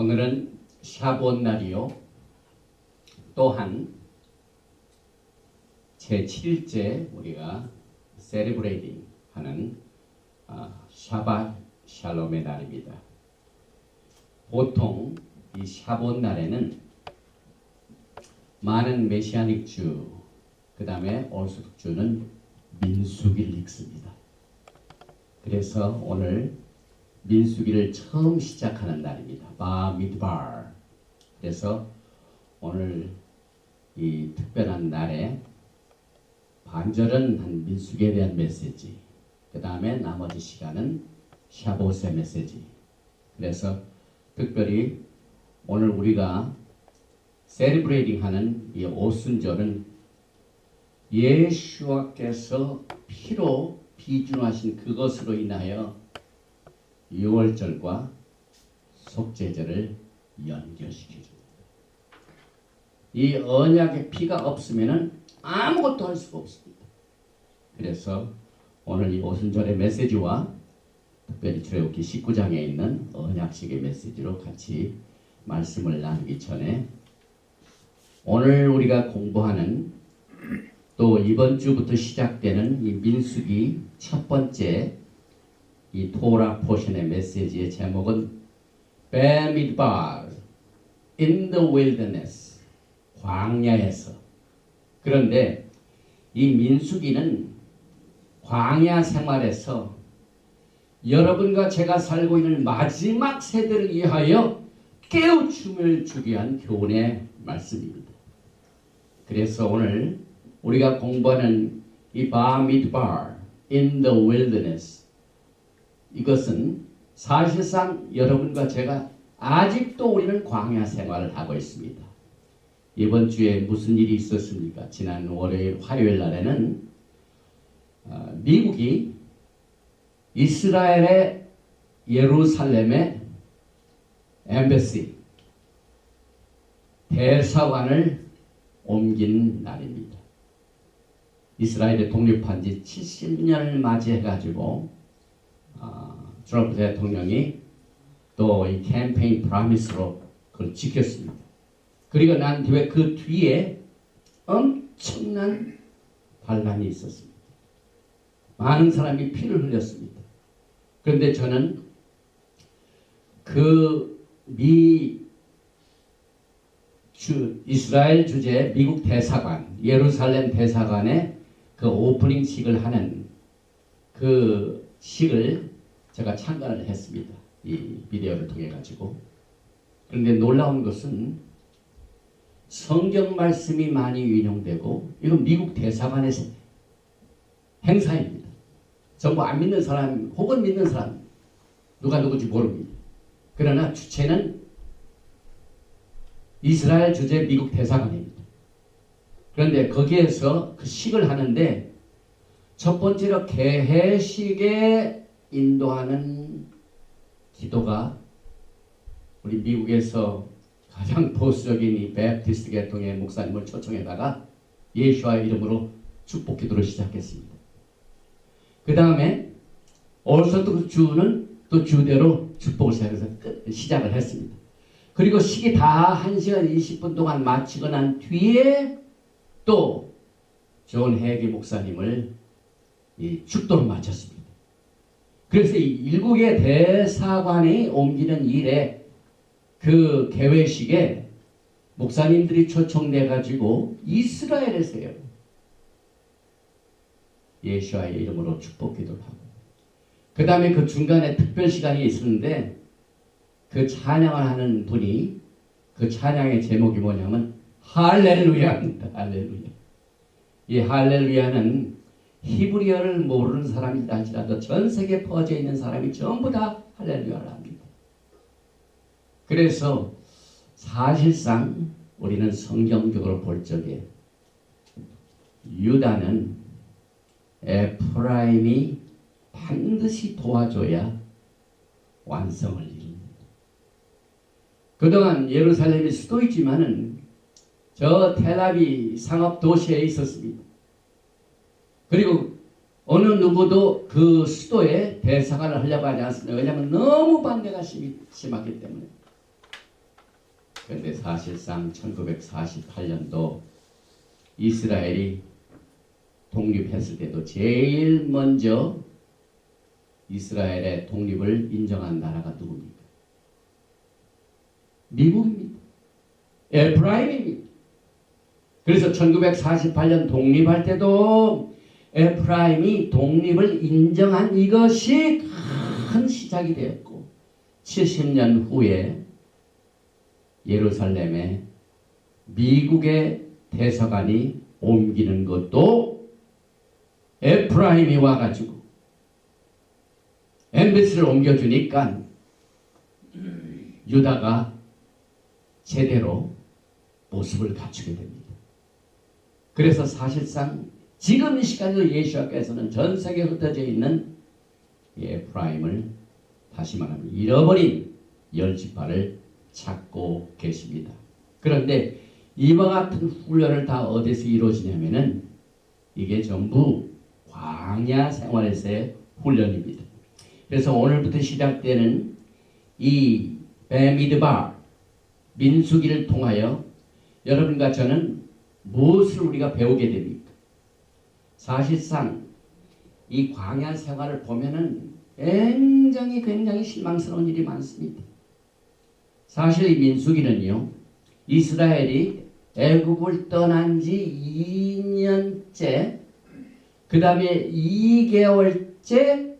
오늘은 샤봇 날이요. 또한 제7일째 우리가 세리브레이팅 하는 샤밧 샬롬의 날입니다. 보통 이 샤봇 날에는 많은 메시아닉 주, 그 다음에 orthodox주는 민수기를 읽습니다. 그래서 오늘 민수기를 처음 시작하는 날입니다. 바미드발. 그래서 오늘 이 특별한 날에 반절은 한 민수기에 대한 메시지, 그 다음에 나머지 시간은 샤봇의 메시지. 그래서 특별히 오늘 우리가 세리브레이팅 하는 이 오순절은 예수와께서 피로 비준하신 그것으로 인하여 유월절과 속죄절을 연결시켜줍니다. 이 언약의 피가 없으면 아무것도 할 수가 없습니다. 그래서 오늘 이 오순절의 메시지와 특별히 출애굽기 19장에 있는 언약식의 메시지로 같이 말씀을 나누기 전에 오늘 우리가 공부하는 또 이번 주부터 시작되는 이 민수기 첫 번째 이 토라 포션의 메시지의 제목은 베미드발 in the wilderness, 광야에서. 그런데 이 민수기는 광야 생활에서 여러분과 제가 살고 있는 마지막 세대를 위하여 깨우침을 주기 위한 교훈의 말씀입니다. 그래서 오늘 우리가 공부하는 이 바미드발 in the wilderness, 이것은 사실상 여러분과 제가 아직도 우리는 광야 생활을 하고 있습니다. 이번 주에 무슨 일이 있었습니까? 지난 월요일, 화요일 날에는 미국이 이스라엘의 예루살렘의 엠베시, 대사관을 옮긴 날입니다. 이스라엘의 독립한 지 70년을 맞이해가지고 트럼프 대통령이 또 이 캠페인 프라미스로 그걸 지켰습니다. 그리고 난 뒤에 그 뒤에 엄청난 반란이 있었습니다. 많은 사람이 피를 흘렸습니다. 그런데 저는 이스라엘 주재 미국 대사관, 예루살렘 대사관의 그 오프닝식을 하는 그 식을 제가 참관을 했습니다. 이 비디오를 통해 가지고. 그런데 놀라운 것은 성경 말씀이 많이 인용되고 이건 미국 대사관의 행사입니다. 전부 안 믿는 사람 혹은 믿는 사람 누가 누구지 모릅니다. 그러나 주체는 이스라엘 주재 미국 대사관입니다. 그런데 거기에서 그 식을 하는데 첫 번째로 개회식에 인도하는 기도가 우리 미국에서 가장 보수적인 이 베프티스트 계통의 목사님을 초청해다가 예수와의 이름으로 축복 기도를 시작했습니다. 그 다음에 orthodox주는 또 주대로 축복을 시작을 했습니다. 그리고 식이 다 1시간 20분 동안 마치고 난 뒤에 또 존 해기 목사님을 이 축도로 마쳤습니다. 그래서 이 일국의 대사관이 옮기는 일에 그 개회식에 목사님들이 초청돼 가지고 이스라엘에서요 예수와의 이름으로 축복 기도를 하고 그 다음에 그 중간에 특별 시간이 있었는데 그 찬양을 하는 분이 그 찬양의 제목이 뭐냐면 할렐루야입니다. 할렐루야. 이 할렐루야는 히브리어를 모르는 사람이다 할지라도 전 세계에 퍼져 있는 사람이 전부 다 할렐루야를 합니다. 그래서 사실상 우리는 성경적으로 볼 적에 유다는 에프라임이 반드시 도와줘야 완성을 이룹니다. 그동안 예루살렘이 수도이지만은 저 텔아비 상업 도시에 있었습니다. 그리고 어느 누구도 그 수도에 대사관을 하려고 하지 않습니다. 왜냐하면 너무 반대가 심하기 때문에. 그런데 사실상 1948년도 이스라엘이 독립했을 때도 제일 먼저 이스라엘의 독립을 인정한 나라가 누굽니까? 미국입니다. 에프라임입니다. 그래서 1948년 독립할 때도 에프라임이 독립을 인정한 이것이 큰 시작이 되었고 70년 후에 예루살렘에 미국의 대사관이 옮기는 것도 에프라임이 와가지고 엠베시를 옮겨주니까 유다가 제대로 모습을 갖추게 됩니다. 그래서 사실상 지금 이 시간에도 예수께서는 전 세계에 흩어져 있는 에프라임을 다시 말하면 잃어버린 열 지파를 찾고 계십니다. 그런데 이와 같은 훈련을 다 어디서 이루어지냐면은 이게 전부 광야 생활에서의 훈련입니다. 그래서 오늘부터 시작되는 이 베미드바 민수기를 통하여 여러분과 저는 무엇을 우리가 배우게 됩니까? 사실상 이 광야 생활을 보면은 굉장히 실망스러운 일이 많습니다. 사실 이 민수기는요, 이스라엘이 애굽을 떠난 지 2년째, 그 다음에 2개월째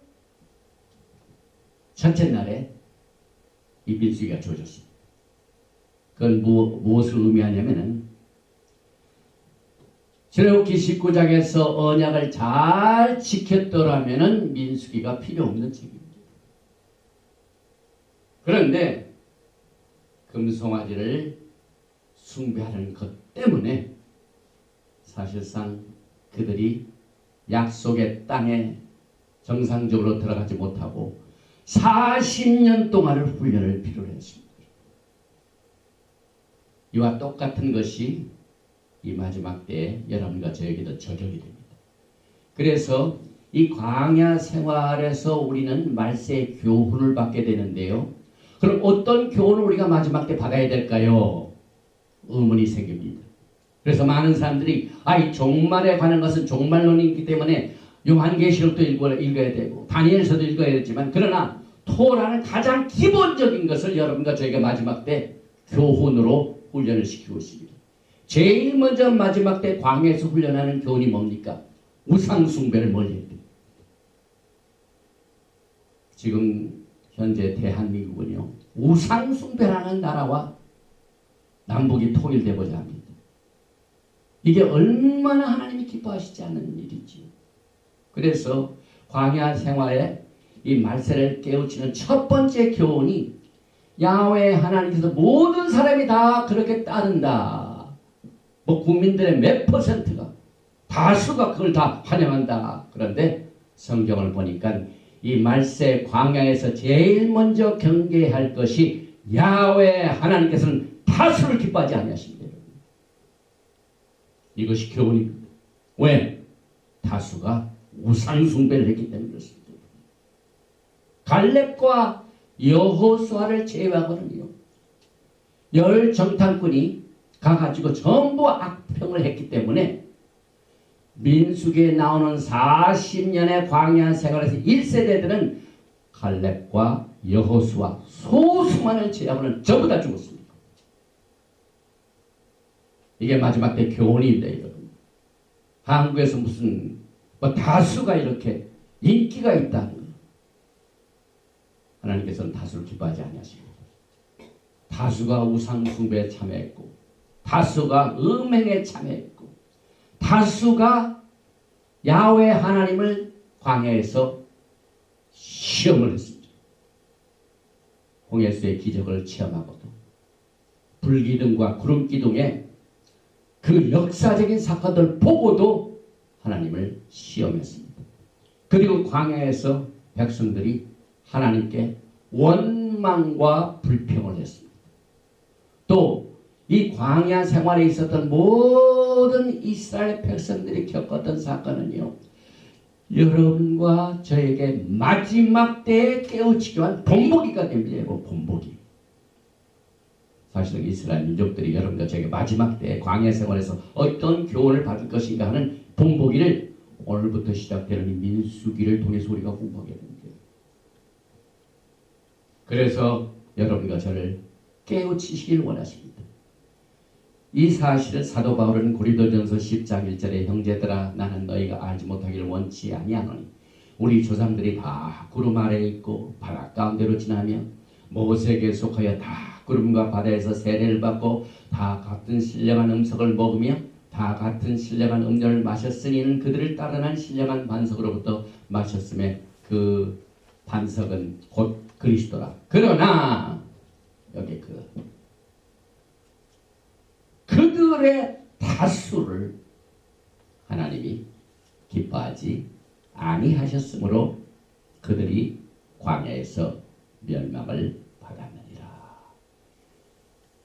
첫째 날에 이 민수기가 주어졌습니다. 그건 무엇을 의미하냐면은 출애굽기 19장에서 언약을 잘 지켰더라면은 민수기가 필요 없는 책입니다. 그런데 금송아지를 숭배하는 것 때문에 사실상 그들이 약속의 땅에 정상적으로 들어가지 못하고 40년 동안을 훈련을 필요로 했습니다. 이와 똑같은 것이 이 마지막 때에 여러분과 저에게도 적용이 됩니다. 그래서 이 광야 생활에서 우리는 말세의 교훈을 받게 되는데요. 그럼 어떤 교훈을 우리가 마지막 때 받아야 될까요? 의문이 생깁니다. 그래서 많은 사람들이 이 종말에 관한 것은 종말론이기 때문에 요한계시록도 읽어야 되고 다니엘서도 읽어야 되지만 그러나 토라는 가장 기본적인 것을 여러분과 저희가 마지막 때 교훈으로 훈련을 시키고 있습니다. 제일 먼저 마지막 때 광야에서 훈련하는 교훈이 뭡니까? 우상숭배를 멀리해야 됩니다. 지금 현재 대한민국은요, 우상숭배라는 나라와 남북이 통일되고자 합니다. 이게 얼마나 하나님이 기뻐하시지 않는 일이지요. 그래서 광야 생활에 이 말세를 깨우치는 첫 번째 교훈이 야훼 하나님께서 모든 사람이 다 그렇게 따른다. 국민들의 몇 퍼센트가 다수가 그걸 다 환영한다. 그런데 성경을 보니까 이 말세 광야에서 제일 먼저 경계할 것이 야훼 하나님께서는 다수를 기뻐하지 아니하십니다. 이것이 교훈입니다. 왜? 다수가 우상숭배를 했기 때문에 그렇습니다. 갈렙과 여호수아를 제외하고는요, 열 정탐꾼이 가가지고 전부 악평을 했기 때문에 민수기에 나오는 40년의 광야 생활에서 1세대들은 갈렙과 여호수아 소수만을 제외하고는 전부 다 죽었습니다. 이게 마지막 때 교훈입니다, 여러분. 한국에서 무슨 다수가 이렇게 인기가 있다는 거예요. 하나님께서는 다수를 기뻐하지 아니하십니다. 다수가 우상숭배에 참여했고, 다수가 음행에 참여했고, 다수가 야훼 하나님을 광야에서 시험을 했습니다. 홍해수의 기적을 체험하고도 불기둥과 구름기둥의 그 역사적인 사건들을 보고도 하나님을 시험했습니다. 그리고 광야에서 백성들이 하나님께 원망과 불평을 했습니다. 또 이 광야 생활에 있었던 모든 이스라엘 백성들이 겪었던 사건은요, 여러분과 저에게 마지막 때에 깨우치기 위한 본보기가 됩니다. 본보기. 사실은 이스라엘 민족들이 여러분과 저에게 마지막 때 광야 생활에서 어떤 교훈을 받을 것인가 하는 본보기를 오늘부터 시작되는 이 민수기를 통해서 우리가 공부하게 됩니다. 그래서 여러분과 저를 깨우치시길 원하십니다. 이 사실을 사도 바울은 고린도전서 10장 1절에 형제들아 나는 너희가 알지 못하기를 원치 아니하노니 우리 조상들이 다 구름 아래에 있고 바다 가운데로 지나며 모세에게 속하여 다 구름과 바다에서 세례를 받고 다 같은 신령한 음식을 먹으며 다 같은 신령한 음료를 마셨으니 그들을 따르는 신령한 반석으로부터 마셨음에 그 반석은 곧 그리스도라. 그러나 여기 그들의 다수를 하나님이 기뻐하지 아니하셨으므로 그들이 광야에서 멸망을 받았느니라.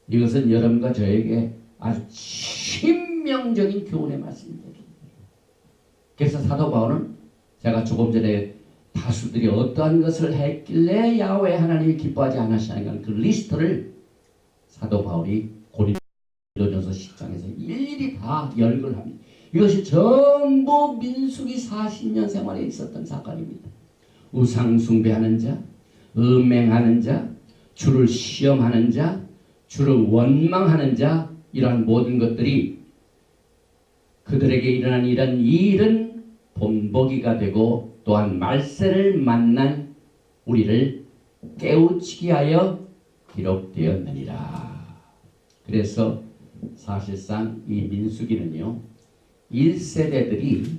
이것은 여러분과 저에게 아주 신명적인 교훈의 말씀입니다. 그래서 사도 바울은 제가 조금 전에 다수들이 어떠한 것을 했길래 야훼 하나님이 기뻐하지 않으시는가 그 리스트를 사도 바울이 고린도전서 10장에서 일일이 다 열거합니다. 이것이 전부 민수기 40년 생활에 있었던 사건입니다. 우상 숭배하는 자, 음행하는 자, 주를 시험하는 자, 주를 원망하는 자, 이러한 모든 것들이 그들에게 일어난 이런 일은 본보기가 되고 또한 말세를 만난 우리를 깨우치게 하여 기록되었느니라. 그래서 사실상 이 민수기는요 1세대들이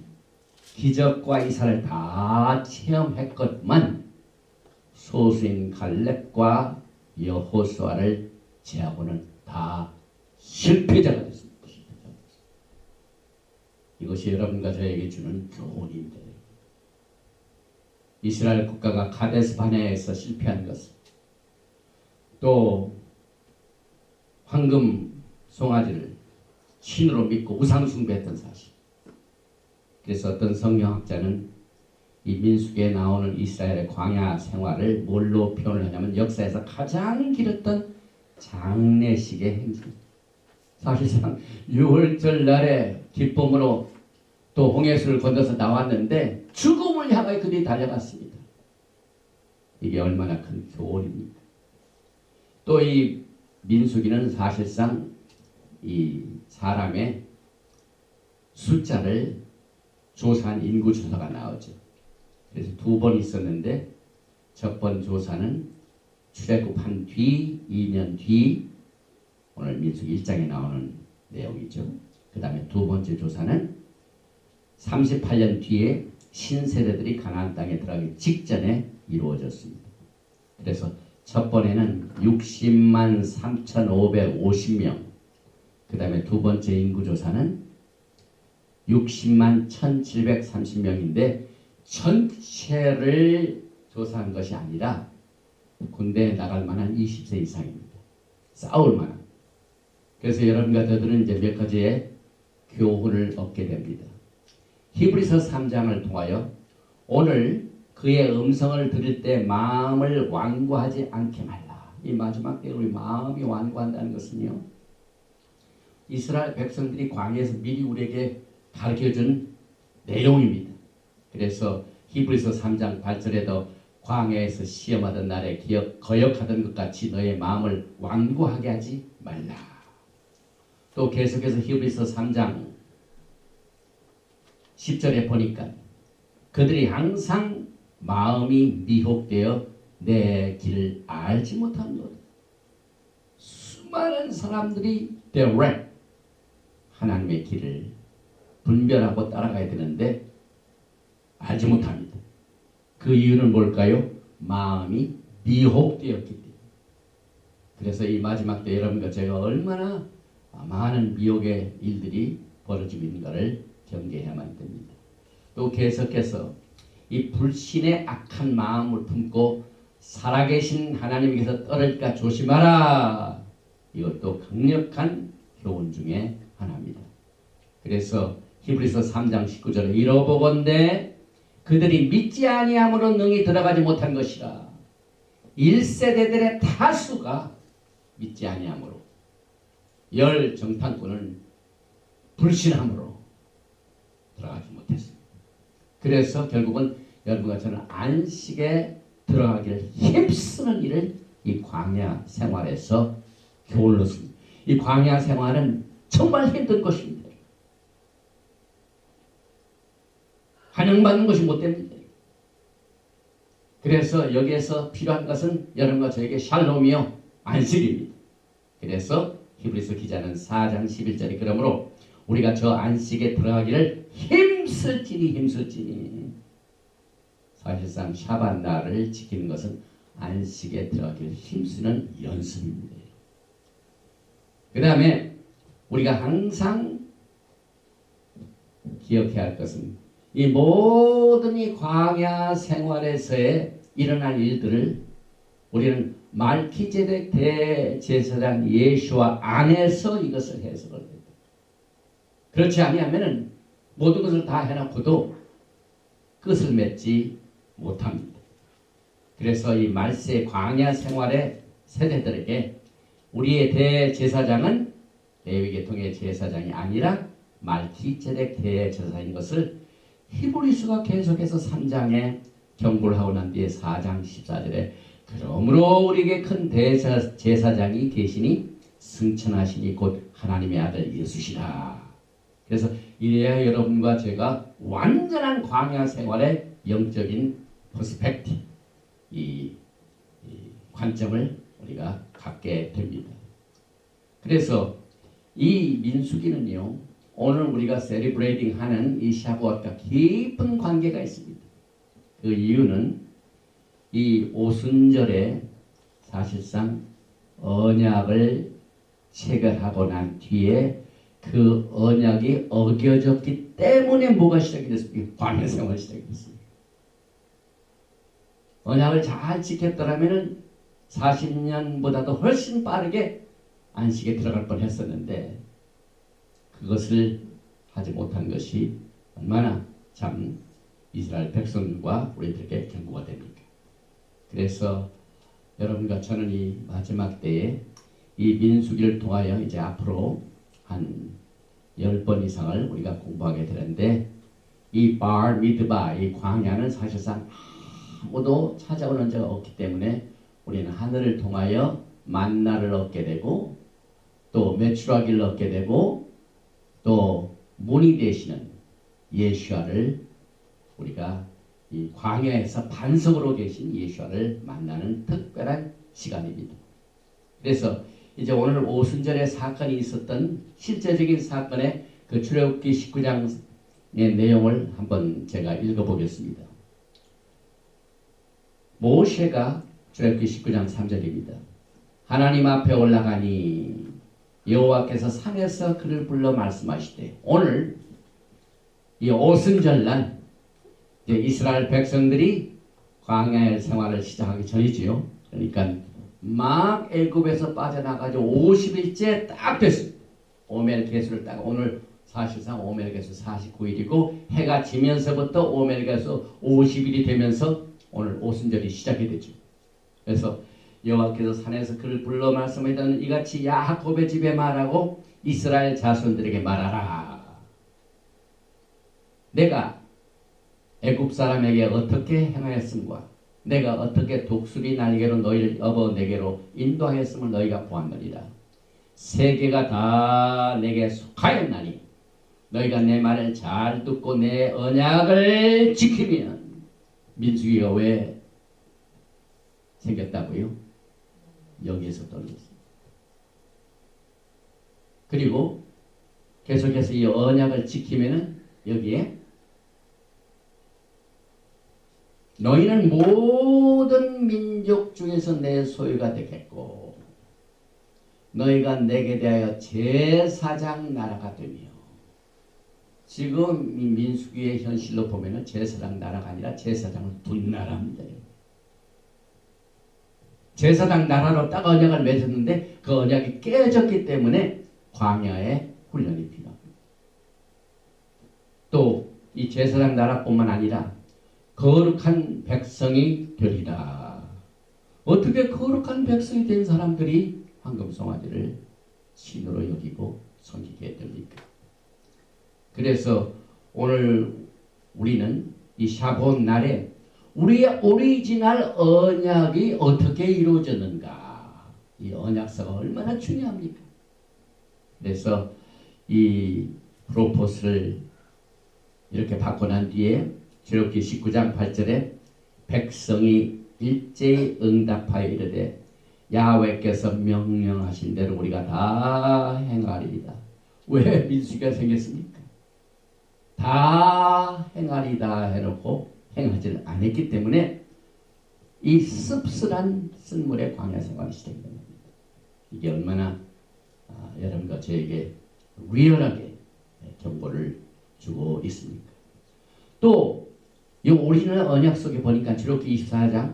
기적과 이사를 다 체험했건만 소수인 갈렙과 여호수아를 제하고는 다 실패자가 됐습니다. 이것이 여러분과 저에게 주는 교훈입니다. 이스라엘 국가가 카데스 바네아에서 실패한 것은 또 황금 송아지를 신으로 믿고 우상 숭배했던 사실. 그래서 어떤 성경학자는 이 민수기에 나오는 이스라엘의 광야 생활을 뭘로 표현을 하냐면 역사에서 가장 길었던 장례식의 행진. 사실상 6월절 날에 기쁨으로 또 홍해수를 건너서 나왔는데 죽음을 향하여 그들이 달려갔습니다. 이게 얼마나 큰 교훈입니까? 또 이 민수기는 사실상 이 사람의 숫자를 조사한 인구 조사가 나오죠. 그래서 2번 있었는데 첫 번 조사는 출애굽한 뒤 2년 뒤 오늘 민수기 1장에 나오는 내용이죠. 그 다음에 두 번째 조사는 38년 뒤에 신세대들이 가나안 땅에 들어가기 직전에 이루어졌습니다. 그래서 첫 번에는 60만 3,550명, 그 다음에 두 번째 인구조사는 60만 1,730명인데 전체를 조사한 것이 아니라 군대에 나갈 만한 20세 이상입니다. 싸울 만한. 그래서 여러분과 저들은 이제 몇 가지의 교훈을 얻게 됩니다. 히브리서 3장을 통하여 오늘 그의 음성을 들을 때 마음을 완고하지 않게 말라. 이 마지막 때 우리 마음이 완고한다는 것은요. 이스라엘 백성들이 광야에서 미리 우리에게 가르쳐준 내용입니다. 그래서 히브리서 3장 8절에도 광야에서 시험하던 날에 거역하던 것 같이 너의 마음을 완고하게 하지 말라. 또 계속해서 히브리서 3장 10절에 보니까 그들이 항상 마음이 미혹되어 내 길을 알지 못한 것. 수많은 사람들이 하나님의 길을 분별하고 따라가야 되는데 알지 못합니다. 그 이유는 뭘까요? 마음이 미혹되었기 때문에. 그래서 이 마지막 때 여러분과 제가 얼마나 많은 미혹의 일들이 벌어지고 있는가를 경계해야만 됩니다. 또 계속해서 이 불신의 악한 마음을 품고 살아계신 하나님께서 떠날까 조심하라. 이것도 강력한 교훈 중에 하나입니다. 그래서 히브리서 3장 19절에 이러보건대 그들이 믿지 아니함으로 능히 들어가지 못한 것이라. 1세대들의 다수가 믿지 아니함으로 열 정탐꾼은 불신함으로 들어가지 못했습니다. 그래서 결국은 여러분과 저는 안식에 들어가기를 힘쓰는 일을 이 광야 생활에서 교훈을 얻습니다. 이 광야 생활은 정말 힘든 것입니다. 환영받는 것이 못됩니다. 그래서 여기에서 필요한 것은 여러분과 저에게 샬롬이요 안식입니다. 그래서 히브리서 기자는 4장 11절에 그러므로 우리가 저 안식에 들어가기를 힘쓸지니 사실상 샤밧 날을 지키는 것은 안식에 들어가기를 힘쓰는 연습입니다. 그 다음에 우리가 항상 기억해야 할 것은 이 모든 이 광야 생활에서의 일어난 일들을 우리는 말키제덱 대제사장 예수와 안에서 이것을 해석을 합니다. 그렇지 아니하면 모든 것을 다 해놓고도 끝을 맺지 못합니다. 그래서 이 말세 광야 생활의 세대들에게 우리의 대제사장은 레위계통의 제사장이 아니라 말키제덱 대제사장인 것을 히브리서가 계속해서 3장에 경고를 하고 난 뒤에 4장 14절에 그러므로 우리에게 큰 대제사장이 계시니 승천하시니 곧 하나님의 아들 예수시라. 그래서 이래야 여러분과 제가 완전한 광야 생활의 영적인 퍼스펙티브 이 관점을 우리가 갖게 됩니다. 그래서 이 민수기는요 오늘 우리가 세리브레이팅 하는 이 샤브앗과 깊은 관계가 있습니다. 그 이유는 이 오순절에 사실상 언약을 체결하고 난 뒤에 그 언약이 어겨졌기 때문에 뭐가 시작이 됐습니까? 광야 생활이 시작이 됐습니다. 언약을 잘 지켰더라면 40년보다도 훨씬 빠르게 안식에 들어갈 뻔했었는데 그것을 하지 못한 것이 얼마나 참 이스라엘 백성과 우리들에게 경고가 됩니까? 그래서 여러분과 저는 이 마지막 때에 이 민수기를 통하여 이제 앞으로 한 10번 이상을 우리가 공부하게 되는데 이 발 미드바 이 광야는 사실상 아무도 찾아오는 자가 없기 때문에 우리는 하늘을 통하여 만나를 얻게 되고 또 메추라기를 얻게 되고 또 문이 되시는 예수아를 우리가 이 광야에서 반석으로 계신 예수아를 만나는 특별한 시간입니다. 그래서 이제 오늘 오순절에 사건이 있었던 실제적인 사건의 그 출애굽기 19장의 내용을 한번 제가 읽어보겠습니다. 모세가 출애굽기 19장 3절입니다. 하나님 앞에 올라가니 여호와께서 산에서 그를 불러 말씀하시되 오늘 이 오순절날 이스라엘 백성들이 광야의 생활을 시작하기 전이지요. 그러니까 막 애굽에서 빠져나가지고 50일째 딱 됐습니다. 오멜 개수를 딱 오늘 사실상 오멜 개수 49일이고 해가 지면서부터 오멜 개수 50일이 되면서 오늘 오순절이 시작이 되죠. 그래서 여호와께서 산에서 그를 불러 말씀하시더니 이같이 야곱의 집에 말하고 이스라엘 자손들에게 말하라. 내가 애굽 사람에게 어떻게 행하였음과 내가 어떻게 독수리 날개로 너희를 업어 내게로 인도하였음을 너희가 보았느니라. 세계가 다 내게 속하였나니 너희가 내 말을 잘 듣고 내 언약을 지키면 민수기가 왜 생겼다고요? 여기에서 떨어졌습니다. 그리고 계속해서 이 언약을 지키면은 여기에 너희는 모든 민족 중에서 내 소유가 되겠고 너희가 내게 대하여 제사장 나라가 되며 지금 이 민수기의 현실로 보면은 제사장 나라가 아니라 제사장을 둔 나라입니다. 제사장 나라로 딱 언약을 맺었는데 그 언약이 깨졌기 때문에 광야의 훈련이 필요합니다. 또 이 제사장 나라뿐만 아니라 거룩한 백성이 되리라. 어떻게 거룩한 백성이 된 사람들이 황금송아지를 신으로 여기고 섬기게 됩니까? 그래서 오늘 우리는 이 샤봇 날에 우리의 오리지널 언약이 어떻게 이루어졌는가? 이 언약서가 얼마나 중요합니까? 그래서 이 프로포스를 이렇게 받고 난 뒤에 출애굽기 19장 8절에 백성이 일제히 응답하여 이르되 야훼께서 명령하신 대로 우리가 다 행하리이다. 왜 민수기가 생겼습니까? 다 행하리다 해놓고 행하지를 않았기 때문에 이 씁쓸한 쓴물의 광야 생활이 시작된 겁니다. 이게 얼마나 여러분과 저에게 리얼하게 경고를 주고 있습니까? 또 이 오리지널 언약 속에 보니까 출애굽기 24장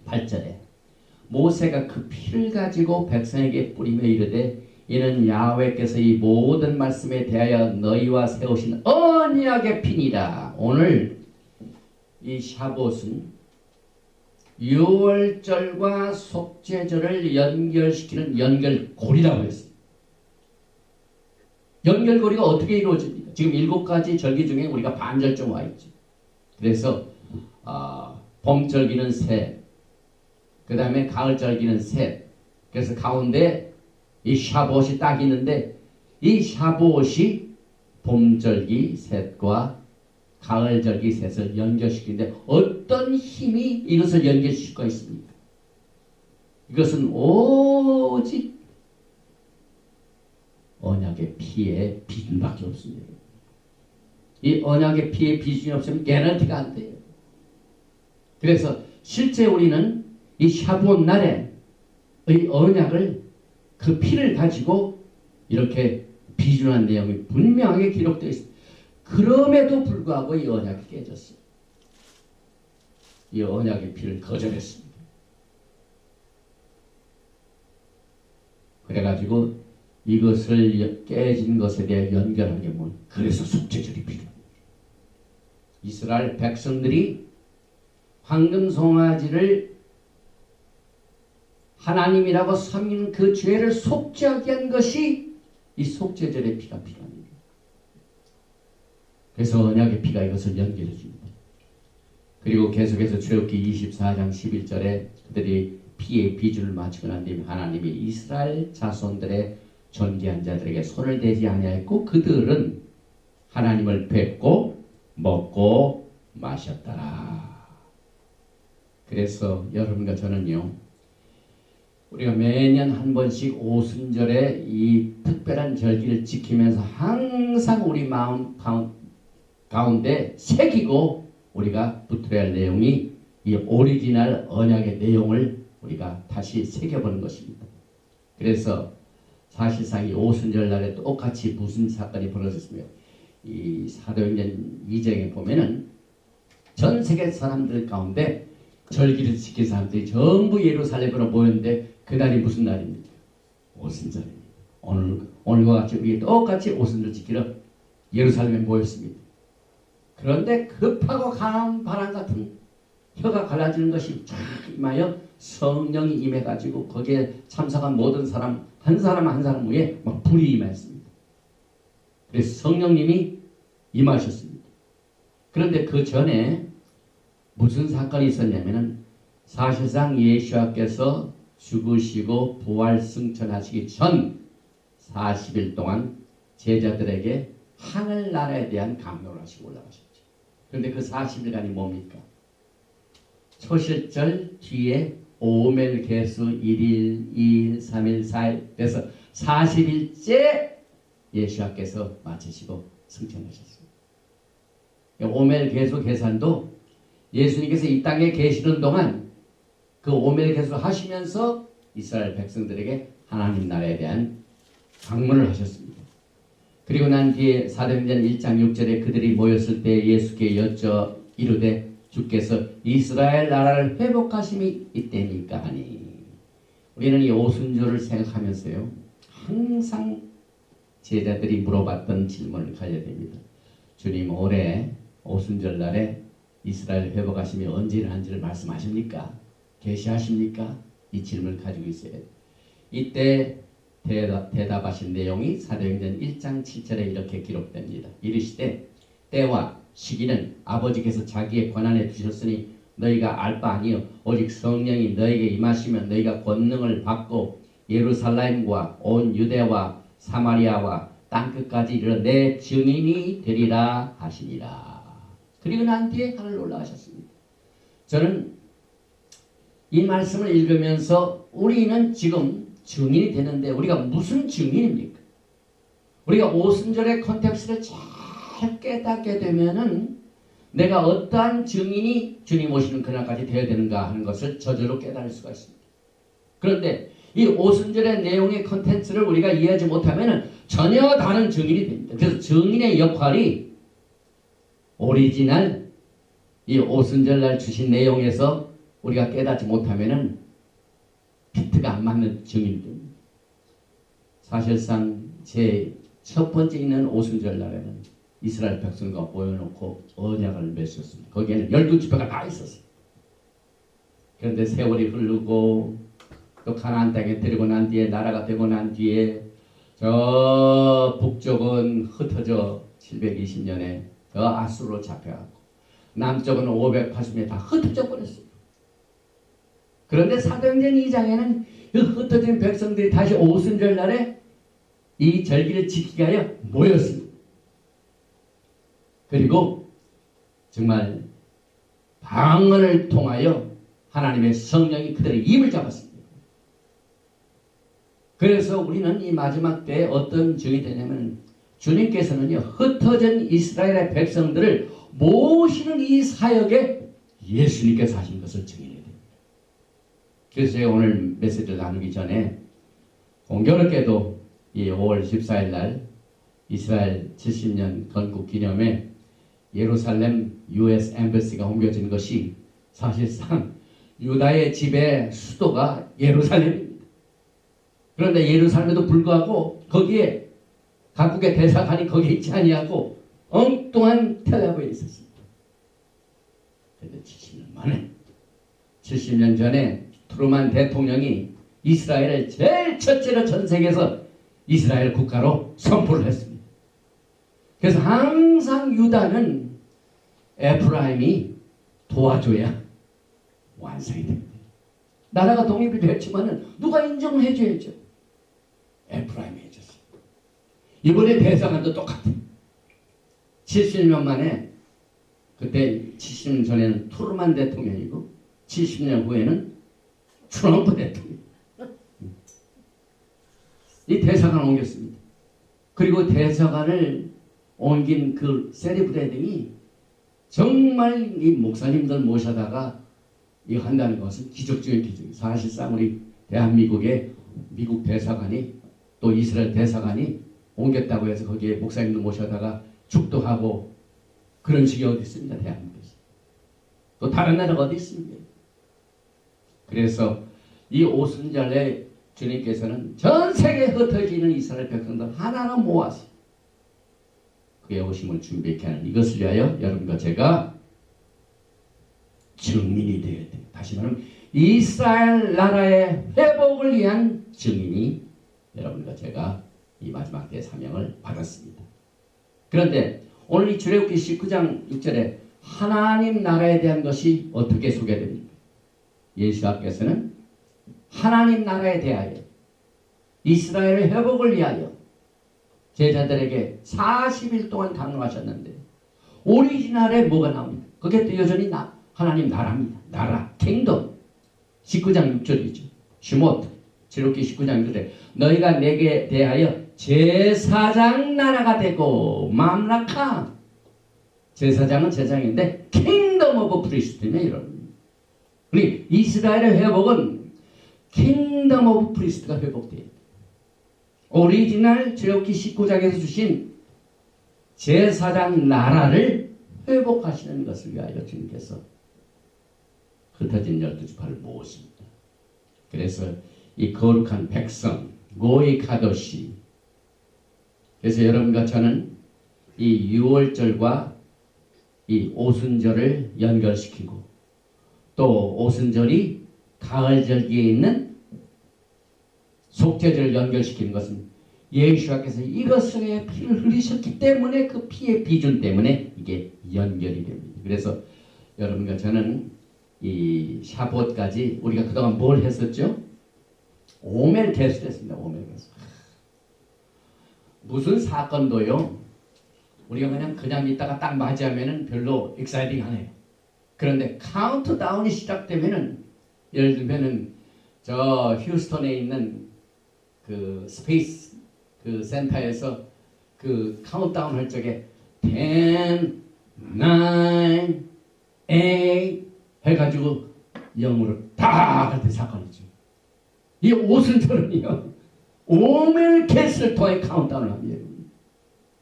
8절에 모세가 그 피를 가지고 백성에게 뿌리며 이르되 이는 야훼께서 이 모든 말씀에 대하여 너희와 세우신 언약의 피니라. 오늘 이 샤봇은 유월절과 속죄절을 연결시키는 연결고리라고 했습니다. 연결고리가 어떻게 이루어집니까? 지금 7가지 절기 중에 우리가 반절쯤 와 있죠. 그래서 봄절기는 셋, 그 다음에 가을절기는 셋. 그래서 가운데 이 샤봇이 딱 있는데 이 샤봇이 봄절기 셋과 가을절기 셋을 연결시키는데 어떤 힘이 이것을 연결시킬 수가 있습니까? 이것은 오직 언약의 피에 비준밖에 없습니다. 이 언약의 피에 비준이 없으면 개런티가 안 돼요. 그래서 실제 우리는 이 샤봇 날에 이 언약을 그 피를 가지고 이렇게 비준한 내용이 분명하게 기록되어 있습니다. 그럼에도 불구하고 이 언약이 깨졌어요. 이 언약의 피를 거절했습니다. 그래가지고 이것을 깨진 것에 대해 연결한 게 뭐? 그래서 속죄절이 필요합니다. 이스라엘 백성들이 황금 송아지를 하나님이라고 섬기는 그 죄를 속죄하게 한 것이 이 속죄절의 피가 필요합니다. 그래서 언약의 피가 이것을 연결해 줍니다. 그리고 계속해서 출애굽기 24장 11절에 그들이 피의 비준을 맞추고 난 뒤에 하나님이 이스라엘 자손들의 존귀한 자들에게 손을 대지 아니하였고 그들은 하나님을 뵙고 먹고 마셨더라. 그래서 여러분과 저는요, 우리가 매년 한 번씩 오순절에 이 특별한 절기를 지키면서 항상 우리 마음 가운데 새기고 우리가 붙들어야 할 내용이 이 오리지널 언약의 내용을 우리가 다시 새겨보는 것입니다. 그래서 사실상 이 오순절 날에 똑같이 무슨 사건이 벌어졌으며 이 사도행전 2장에 보면은 전 세계 사람들 가운데 절기를 지킨 사람들이 전부 예루살렘으로 모였는데 그날이 무슨 날입니까? 오순절입니다. 오늘과 같이 우리 똑같이 오순절 지키러 예루살렘에 모였습니다. 그런데 급하고 강한 바람 같은 혀가 갈라지는 것이 쫙 임하여 성령이 임해가지고 거기에 참석한 모든 사람 한 사람 위에 막 불이 임했습니다. 그래서 성령님이 임하셨습니다. 그런데 그 전에 무슨 사건이 있었냐면은 사실상 예수께서 죽으시고 부활 승천하시기 전 40일 동안 제자들에게 하늘나라에 대한 강론을 하시고 올라가셨죠. 그런데 그 40일간이 뭡니까? 초실절 뒤에 오멜개수 1일, 2일, 3일, 4일 그래서 40일째 예수께서 마치시고 승천하셨습니다. 오멜개수 계산도 예수님께서 이 땅에 계시는 동안 그 오멜개수 하시면서 이스라엘 백성들에게 하나님 나라에 대한 강론을 하셨습니다. 그리고 난 뒤에 사도행전 1장 6절에 그들이 모였을 때 예수께 여쭤 이르되 주께서 이스라엘 나라를 회복하심이 이때니까 하니 우리는 이 오순절을 생각하면서요 항상 제자들이 물어봤던 질문을 가져야 됩니다. 주님 올해 오순절 날에 이스라엘 회복하심이 언제 일어난지를 말씀하십니까? 계시하십니까? 이 질문을 가지고 있어요. 이때 대답하신 내용이 사도행전 1장 7절에 이렇게 기록됩니다. 이르시되 때와 시기는 아버지께서 자기의 권한에 두셨으니 너희가 알 바 아니요 오직 성령이 너희에게 임하시면 너희가 권능을 받고 예루살렘과 온 유대와 사마리아와 땅끝까지 이르러 내 증인이 되리라 하시니라. 그리고 난 뒤에 하늘 올라가셨습니다. 저는 이 말씀을 읽으면서 우리는 지금 증인이 되는데 우리가 무슨 증인입니까? 우리가 오순절의 컨텍스트를 잘 깨닫게 되면은 내가 어떠한 증인이 주님 오시는 그날까지 되어야 되는가 하는 것을 저절로 깨달을 수가 있습니다. 그런데 이 오순절의 내용의 컨텐츠를 우리가 이해하지 못하면 전혀 다른 증인이 됩니다. 그래서 증인의 역할이 오리지널 이 오순절날 주신 내용에서 우리가 깨닫지 못하면 피트가 안 맞는 증인이 됩니다. 사실상 제 첫 번째 있는 오순절날에는 이스라엘 백성과 모여놓고 언약을 맺었습니다. 거기에는 12지파가 다 있었어요. 그런데 세월이 흐르고 또 가나안 땅에 데리고 난 뒤에 나라가 되고 난 뒤에 저 북쪽은 흩어져 720년에 저 아수르로 잡혀가고 남쪽은 580년에 다 흩어져 버렸어요. 그런데 사도행전 2장에는 그 흩어진 백성들이 다시 오순절 날에 이 절기를 지키기 위하여 모였습니다. 그리고 정말 방언을 통하여 하나님의 성령이 그들의 입을 잡았습니다. 그래서 우리는 이 마지막 때에 어떤 증이 되냐면 주님께서는요 흩어진 이스라엘의 백성들을 모시는 이 사역에 예수님께서 하신 것을 증인해야 됩니다. 그래서 제가 오늘 메시지를 나누기 전에 공교롭게도 이 5월 14일 날 이스라엘 70년 건국 기념에 예루살렘 US 엠버시가 옮겨진 것이 사실상 유다의 집의 수도가 예루살렘입니다. 그런데 예루살렘에도 불구하고 거기에 각국의 대사관이 거기에 있지 아니하고 엉뚱한 텔아비브에 있었습니다. 그런데 70년 만에 70년 전에 트루만 대통령이 이스라엘을 제일 첫째로 전 세계에서 이스라엘 국가로 선포를 했습니다. 그래서 항상 유다는 에프라임이 도와줘야 완성이 됩니다. 나라가 독립이 됐지만은 누가 인정을 해줘야죠. 에프라임이 해줬어요. 이번에 대사관도 똑같아요. 70년 만에 그때 70년 전에는 트루만 대통령이고 70년 후에는 트럼프 대통령. 이 대사관을 옮겼습니다. 그리고 대사관을 옮긴 그 세리브레딩이 정말 이 목사님들 모셔다가 이거 한다는 것은 기적적인 기적이에요. 사실상 우리 대한민국의 미국 대사관이 또 이스라엘 대사관이 옮겼다고 해서 거기에 목사님들 모셔다가 축도하고 그런 식이 어디 있습니다. 대한민국에서. 또 다른 나라가 어디 있습니까? 그래서 이 오순절에 주님께서는 전 세계에 흩어지는 이스라엘 백성들 하나로 모아서 그의 오심을 준비케 하는 이것을 위하여 여러분과 제가 증인이 되어야 돼요. 다시 말하면 이스라엘 나라의 회복을 위한 증인이 여러분과 제가 이 마지막 때의 사명을 받았습니다. 그런데 오늘 이 출애굽기 19장 6절에 하나님 나라에 대한 것이 어떻게 소개됩니까? 예수님께서는 하나님 나라에 대하여 이스라엘의 회복을 위하여 제자들에게 40일 동안 강론하셨는데 오리지널에 뭐가 나옵니까? 그게 또 여전히 하나님 나라입니다. 나라, 킹덤. 19장 6절이죠. 슈모트, 출애굽기 19장 6절에 너희가 내게 대하여 제사장 나라가 되고 맘라카 제사장은 제사장인데 킹덤 오브 프리스트네 이런. 우리 이스라엘의 회복은 킹덤 오브 프리스트가 회복돼요. 오리지널 출애굽기 19장에서 주신 제사장 나라를 회복하시는 것을 위하여 주님께서 흩어진 12지파를 모으십니다. 그래서 이 거룩한 백성 고이 카도시, 그래서 여러분과 저는 이 6월절과 이 오순절을 연결시키고 또 오순절이 가을절기에 있는 속죄제를 연결시키는 것은 예수께서 이것에 피를 흘리셨기 때문에 그 피의 비준 때문에 이게 연결이 됩니다. 그래서 여러분과 저는 이 샤봇까지 우리가 그동안 뭘 했었죠? 오멜 개수를 했습니다. 오멜 개수. 무슨 사건도요. 우리가 그냥 있다가 딱 맞이하면은 별로 익사이팅하네요. 그런데 카운트다운이 시작되면은 예를 들면은 저 휴스턴에 있는 그 스페이스 그 센터에서 그 카운트다운 할 적에 10, 9, 8 해가지고 영으로 딱 할 때 사건이죠. 이 오순절은요 오멜 캐스를 통해 카운트다운을 합니다.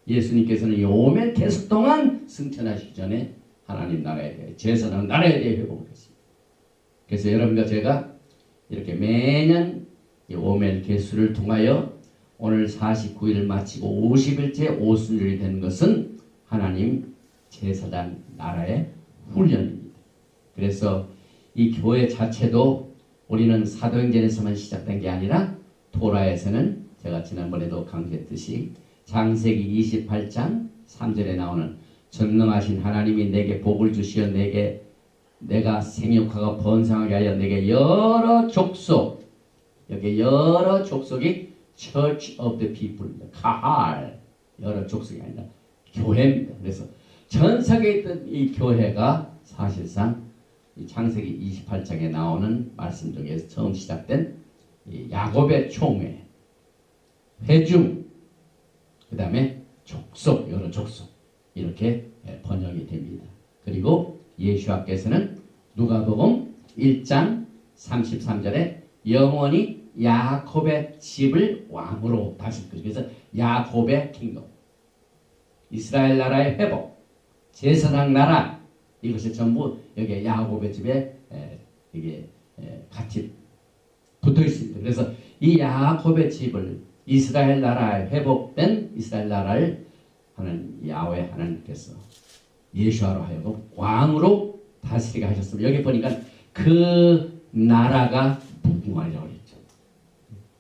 예수님께서는 이 오멜 캐스 동안 승천하시기 전에 하나님 나라에 대해 제사장 나라에 대해 회복을 했습니다. 그래서 여러분과 제가 이렇게 매년 이 오멜 개수를 통하여 오늘 49일을 마치고 50일째 오순절이 되는 것은 하나님 제사장 나라의 훈련입니다. 그래서 이 교회 자체도 우리는 사도행전에서만 시작된 게 아니라 토라에서는 제가 지난번에도 강조했듯이 창세기 28장 3절에 나오는 전능하신 하나님이 내게 복을 주시어 내가 생육하고 번성하게 하여 내게 여러 족속, 여기 여러 족속이 Church of the People입니다. 카할, 여러 족속이 아니라 교회입니다. 그래서 전 세계에 있던 이 교회가 사실상 이 창세기 28장에 나오는 말씀 중에서 처음 시작된 이 야곱의 총회, 회중, 그 다음에 족속, 여러 족속 이렇게 번역이 됩니다. 그리고 예수께서는 누가복음 1장 33절에 영원히 야곱의 집을 왕으로 다실 것이고 그래서 야곱의 킹덤, 이스라엘 나라의 회복, 제사장 나라 이것이 전부 여기 야곱의 집에 이게 같이 붙어 있습니다. 그래서 이 야곱의 집을 이스라엘 나라에 회복된 이스라엘 나라를 하는 야훼 하나님께서 예수아로 하여금 왕으로 다스리게 하셨습니다. 여기 보니까 그 나라가 무궁화라고 했죠.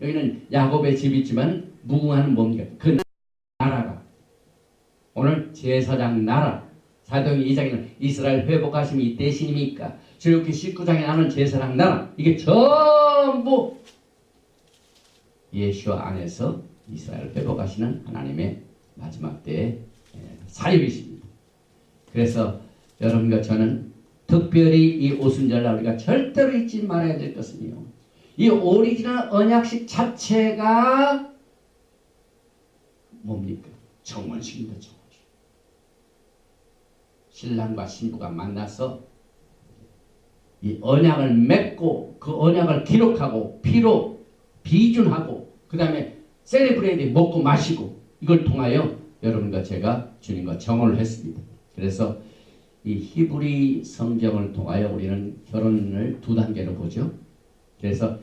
여기는 야곱의 집이 있지만 무궁화는 뭡니까? 그 나라가 오늘 제사장 나라 사도행 2장에는 이스라엘 회복하심이 이때신입니까? 출애굽기 19장에 나오는 제사장 나라 이게 전부 예수와 안에서 이스라엘 회복하시는 하나님의 마지막 때의 사역이십니다. 그래서 여러분과 저는 특별히 이 오순절날 우리가 절대로 잊지 말아야 될 것은요. 이 오리지널 언약식 자체가 뭡니까? 정원식입니다. 정원식. 신랑과 신부가 만나서 이 언약을 맺고 그 언약을 기록하고 피로 비준하고 그 다음에 셀레브레이트 먹고 마시고 이걸 통하여 여러분과 제가 주님과 정언을 했습니다. 그래서 이 히브리 성경을 통하여 우리는 결혼을 두 단계로 보죠. 그래서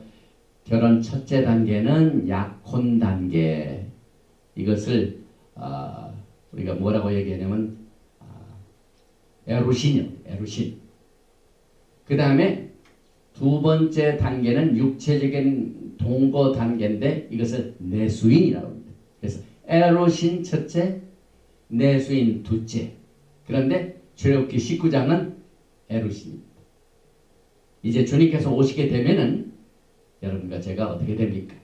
결혼 첫째 단계는 약혼 단계. 이것을 우리가 뭐라고 얘기하냐면 에루신이요. 에루신. 그 다음에 두 번째 단계는 육체적인 동거 단계인데 이것을 내수인이라고 합니다. 그래서 에루신 첫째, 내수인 둘째. 그런데 출애굽기 19장은 에루신입니다. 이제 주님께서 오시게 되면은 여러분과 제가 어떻게 됩니까?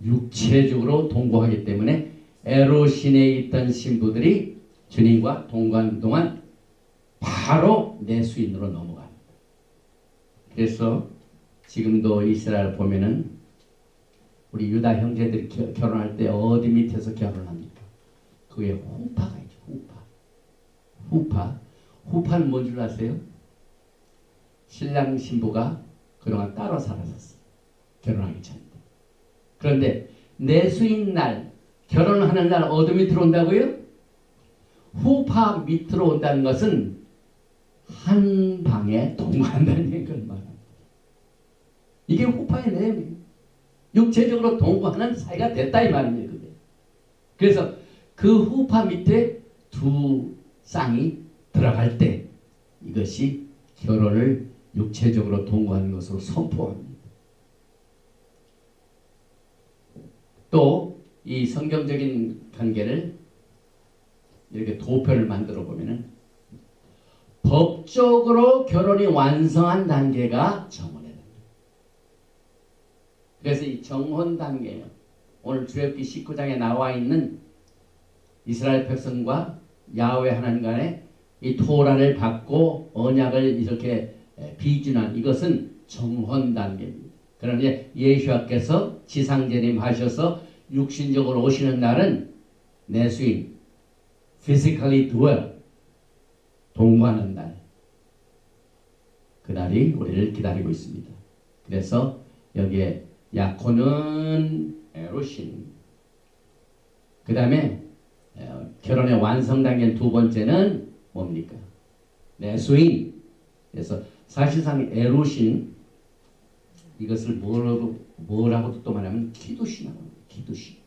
육체적으로 동거하기 때문에 에루신에 있던 신부들이 주님과 동거하는 동안 바로 내수인으로 넘어갑니다. 그래서 지금도 이스라엘 보면은 우리 유다 형제들이 결혼할 때 어디 밑에서 결혼합니까? 그게 후파가 있죠. 후파는 뭔 줄 아세요? 신랑 신부가 그동안 따로 살았었어요. 결혼하기 전에. 그런데 내수인 날, 결혼하는 날 어디 밑으로 온다고요? 후파 밑으로 온다는 것은 한 방에 동거한다는 걸 말합니다. 이게 후파의 내용이에요. 육체적으로 동거하는 사이가 됐다 이 말입니다. 그게. 그래서 그 후파 밑에 두 쌍이 들어갈 때 이것이 결혼을 육체적으로 동거하는 것으로 선포합니다. 또 이 성경적인 관계를 이렇게 도표를 만들어 보면은 법적으로 결혼이 완성한 단계가 정혼의 단계. 그래서 이 정혼 단계예요. 오늘 출애굽기 19장에 나와 있는 이스라엘 백성과 야훼 하나님 간의 이 토라를 받고 언약을 이렇게 비준한 이것은 정혼 단계입니다. 그런데 예수님께서 지상재림 하셔서 육신적으로 오시는 날은 내수인 physically dwell 동거하는 날, 그날이 우리를 기다리고 있습니다. 그래서 여기에 야코는 에로신, 그 다음에 결혼의 완성 단계 두 번째는 뭡니까? 내수인. 그래서 사실상 에로신 이것을 뭐라고 또 말하면 키두시라고 합니다. 키두시.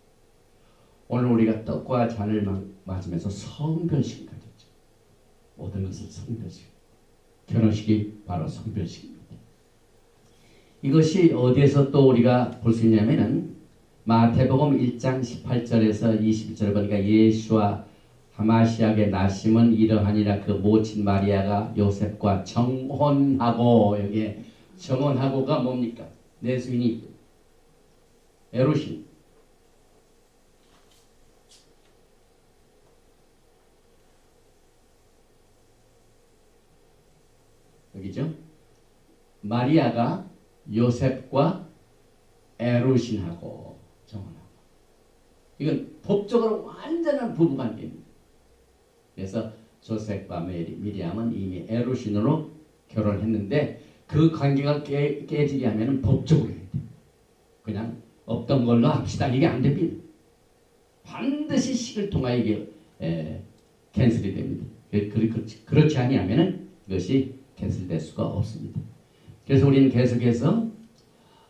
오늘 우리가 떡과 잔을 맞으면서 성별식 가졌죠. 모든 것을 성별식. 결혼식이 바로 성별식입니다. 이것이 어디에서 또 우리가 볼 수 있냐면은 마태복음 1장 18절에서 21절을 보니까 예수와 하마시아의 나심은 이러하니라. 그 모친 마리아가 요셉과 정혼하고, 여기에 정혼하고가 뭡니까? 내수인이 에로신. 여기죠? 마리아가 요셉과 에로신하고 정혼하고. 이건 법적으로 완전한 부부관계입니다. 그래서 조셉과 미리암은 이미 에로신으로 결혼했는데 그 관계가 깨지게 하면 법적으로 해야 돼요. 그냥 없던 걸로 합시다. 이게 안 됩니다. 반드시 식을 통하여 이게 캔슬이 됩니다. 그렇지 아니하면 이것이 캔슬될 수가 없습니다. 그래서 우리는 계속해서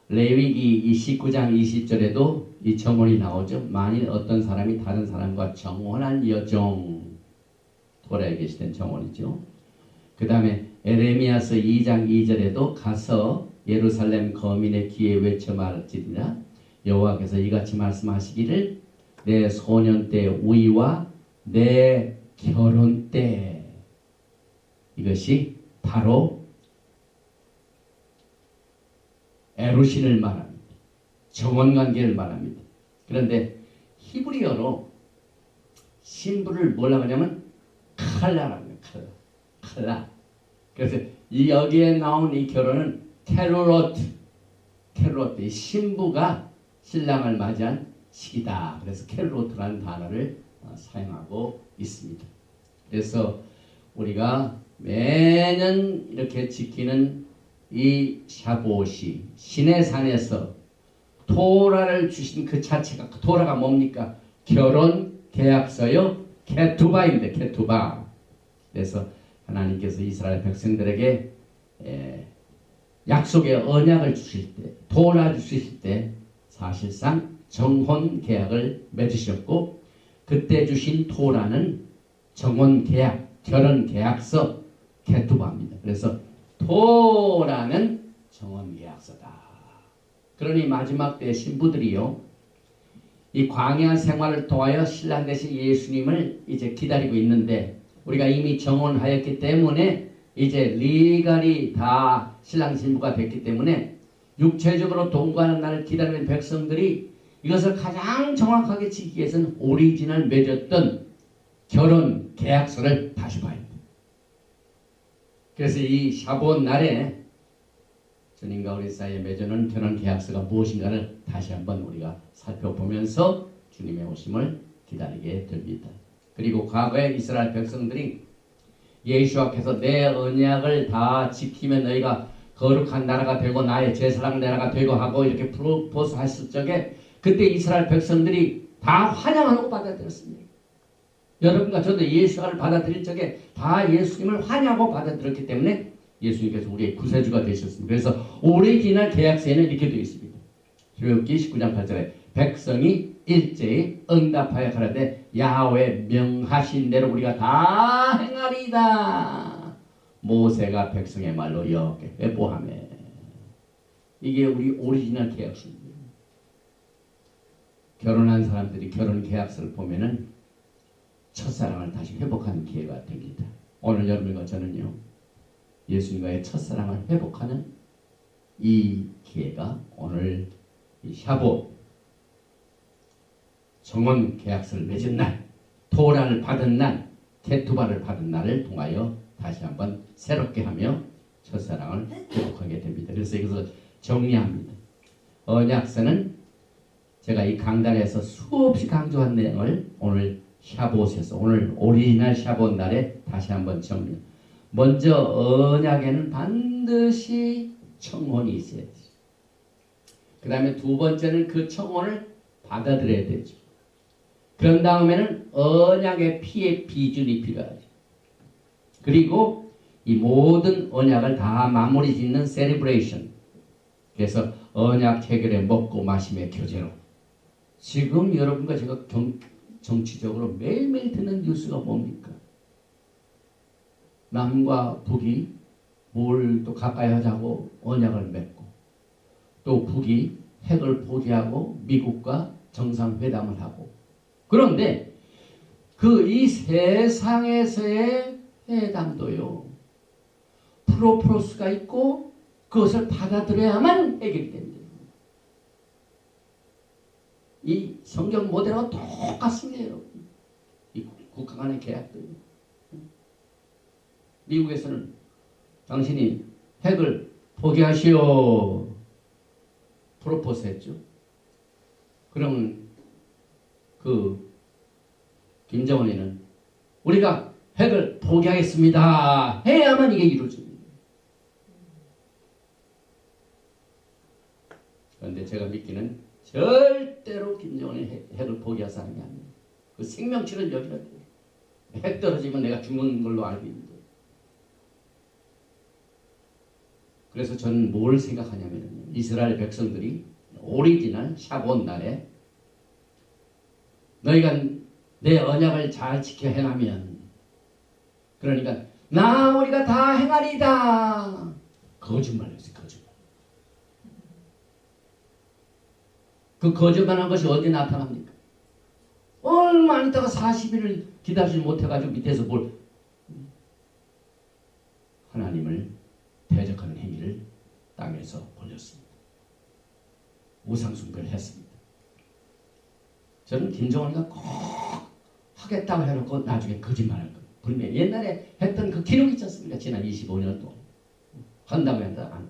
레위기 19장 20절에도 이 정혼이 나오죠. 만일 어떤 사람이 다른 사람과 정혼한 여종, 토라에 계시된 정혼이죠. 그 다음에 에레미야서 2장 2절에도 가서 예루살렘 거민의 귀에 외쳐 말할지니라. 여호와께서 이같이 말씀하시기를 내 소년 때 우이와 내 결혼 때. 이것이 바로 에루신을 말합니다. 정혼관계를 말합니다. 그런데 히브리어로 신부를 뭐라고 하냐면 칼라랍니다. 칼라. 그래서 여기에 나온 이 결혼은 케루로트, 이 신부가 신랑을 맞이한 시기다. 그래서 케루로트라는 단어를 사용하고 있습니다. 그래서 우리가 매년 이렇게 지키는 이 샤보시, 신의 산에서 토라를 주신 그 자체가, 토라가 뭡니까? 결혼 계약서요, 케투바입니다. 케투바. 그래서 하나님께서 이스라엘 백성들에게 약속의 언약을 주실 때, 토라 주실 때 사실상 정혼 계약을 맺으셨고, 그때 주신 토라는 정혼 계약, 결혼 계약서 케투바입니다. 그래서 토라는 정혼 계약서다. 그러니 마지막 때 신부들이요, 이 광야 생활을 통하여 신랑 되신 예수님을 이제 기다리고 있는데, 우리가 이미 정혼하였기 때문에 이제 리갈이 다 신랑 신부가 됐기 때문에 육체적으로 동거하는 날을 기다리는 백성들이 이것을 가장 정확하게 지키기 위해서는 오리지널 맺었던 결혼 계약서를 다시 봐야 합니다. 그래서 이 샤본 날에 주님과 우리 사이에 맺어놓은 결혼 계약서가 무엇인가를 다시 한번 우리가 살펴보면서 주님의 오심을 기다리게 됩니다. 그리고 과거에 이스라엘 백성들이 예수 앞에서 내 언약을 다 지키면 너희가 거룩한 나라가 되고 나의 제사장 나라가 되고 하고 이렇게 프로포즈 했을 적에 그때 이스라엘 백성들이 다 환영하고 받아들였습니다. 여러분과 저도 예수를 받아들일 적에 다 예수님을 환영하고 받아들였기 때문에 예수님께서 우리의 구세주가 되셨습니다. 그래서 오리지널 계약서에는 이렇게 되어 있습니다. 출애굽기 19장 8절에 백성이 일제히 응답하여 가라되 야훼 명하신 대로 우리가 다 행하리이다. 모세가 백성의 말로 여호와께 회보하매. 이게 우리 오리지널 계약서입니다. 결혼한 사람들이 결혼 계약서를 보면은 첫사랑을 다시 회복하는 기회가 됩니다. 오늘 여러분과 저는요, 예수님과의 첫사랑을 회복하는 이 기회가 오늘 이 샤봇 정원 계약서를 맺은 날, 토라를 받은 날, 케투바를 받은 날을 통하여 다시 한번 새롭게 하며 첫사랑을 회복하게 됩니다. 그래서 이것을 정리합니다. 언약서는 제가 이 강단에서 수없이 강조한 내용을 오늘 샤봇에서, 오늘 오리지널 샤봇 날에 다시 한번 정리. 먼저 언약에는 반드시 청혼이 있어야 되죠. 그 다음에 두 번째는 그 청혼을 받아들여야 되죠. 그런 다음에는 언약의 피의 비준이 필요하죠. 그리고 이 모든 언약을 다 마무리 짓는 세리브레이션. 그래서 언약 체결에 먹고 마심의 교제로. 지금 여러분과 제가 정치적으로 매일매일 듣는 뉴스가 뭡니까? 남과 북이 뭘 또 가까이 하자고 언약을 맺고, 또 북이 핵을 포기하고 미국과 정상회담을 하고. 그런데 그 이 세상에서의 회담도요, 프로포스가 있고 그것을 받아들여야만 해결됩니다. 이 성경 모델하고 똑같습니다, 여러분. 이 국가 간의 계약도요. 미국에서는 당신이 핵을 포기하시오 프로포스 했죠. 그러면 그 김정은이는 우리가 핵을 포기하겠습니다 해야만 이게 이루어집니다. 그런데 제가 믿기는 절대로 김정은이 핵을 포기할 사람이 아니에요. 그 생명치를 여기다 둬요. 핵 떨어지면 내가 죽는 걸로 알고 있는데. 그래서 저는 뭘 생각하냐면, 이스라엘 백성들이 오리지널 샤봇 날에 너희가 내 언약을 잘 지켜 행하면, 그러니까 우리가 다 행하리다. 거짓말이었어요. 거짓말. 그 거짓말한 것이 어디 나타납니까? 얼마 안 있다가 40일을 기다리지 못해가지고 밑에서 하나님을 대적하는 행위를 땅에서 벌였습니다. 우상숭배를 했습니다. 저는 김정은이가 꼭 하겠다고 해놓고 나중에 거짓말할 거예요. 분명히 옛날에 했던 그 기록이 있지 않습니까? 지난 25년 동안 한다고 했다 안 하고,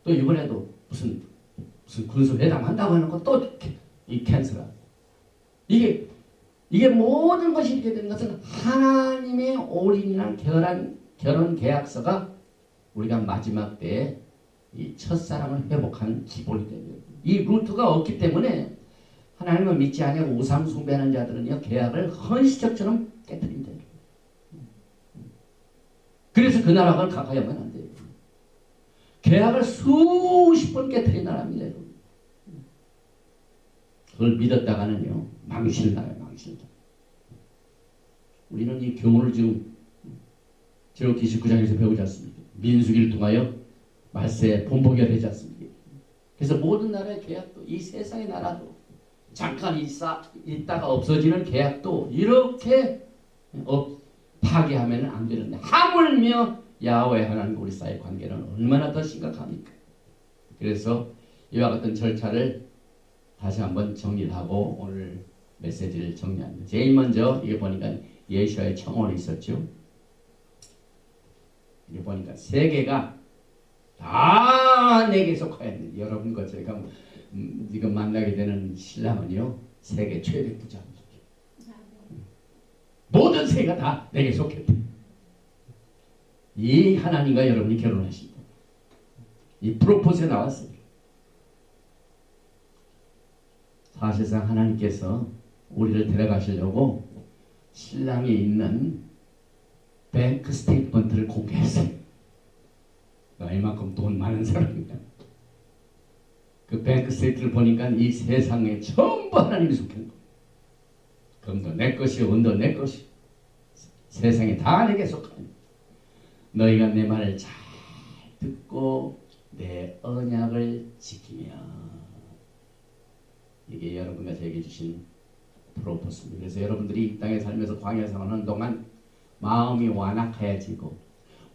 또 이번에도 무슨 군수회담 한다고 해놓고 또 이 캔슬하고. 이게 모든 것이 이렇게 되는 것은 하나님의 올인이란 결혼 계약서가 우리가 마지막 때에 이 첫사랑을 회복하는 기본이 됩니다. 이 루트가 없기 때문에 하나님을 믿지 아니하고 우상 숭배하는 자들은요, 계약을 헌시적처럼 깨뜨린다. 그래서 그 나라가 가까이 하면 안 돼요. 계약을 수십 번 깨뜨린 나라입니다. 그걸 믿었다가는요, 망신을 나요. 망신을. 우리는 이 교훈을 지금 제로키 19장에서 배우지 않습니까? 민수기를 통하여 말세에 본보기가 되지 않습니까? 그래서 모든 나라의 계약도, 이 세상의 나라도, 잠깐 있다가 없어지는 계약도 이렇게 파괴하면 안 되는데, 하물며 야훼 하나님과 우리 사이의 관계는 얼마나 더 심각합니까? 그래서 이와 같은 절차를 다시 한번 정리를 하고 오늘 메시지를 정리합니다. 제일 먼저 이게 보니까 예수와의 청혼이 있었죠. 이게 보니까 세계가 다 내게 속하였는데, 여러분과 제가 지금 만나게 되는 신랑은요, 세계 최대 부자입니다. 모든 세계가 다 내게 속했다. 이 하나님과 여러분이 결혼하십니다. 이 프로포즈에 나왔어요. 사실상 하나님께서 우리를 데려가시려고 신랑이 있는 뱅크 스테이트먼트를 공개했어요. 이만큼 돈 많은 사람이다. 그 뱅크 스테이트를 보니까 이 세상에 전부 하나님이 속한 거. 금도 내 것이, 은도 내 것이, 세상에 다 내게 속한. 너희가 내 말을 잘 듣고 내 언약을 지키며. 이게 여러분과 제게 주신 프로포스입니다. 그래서 여러분들이 이 땅에 살면서 광야 생활하는 동안 마음이 완악해지고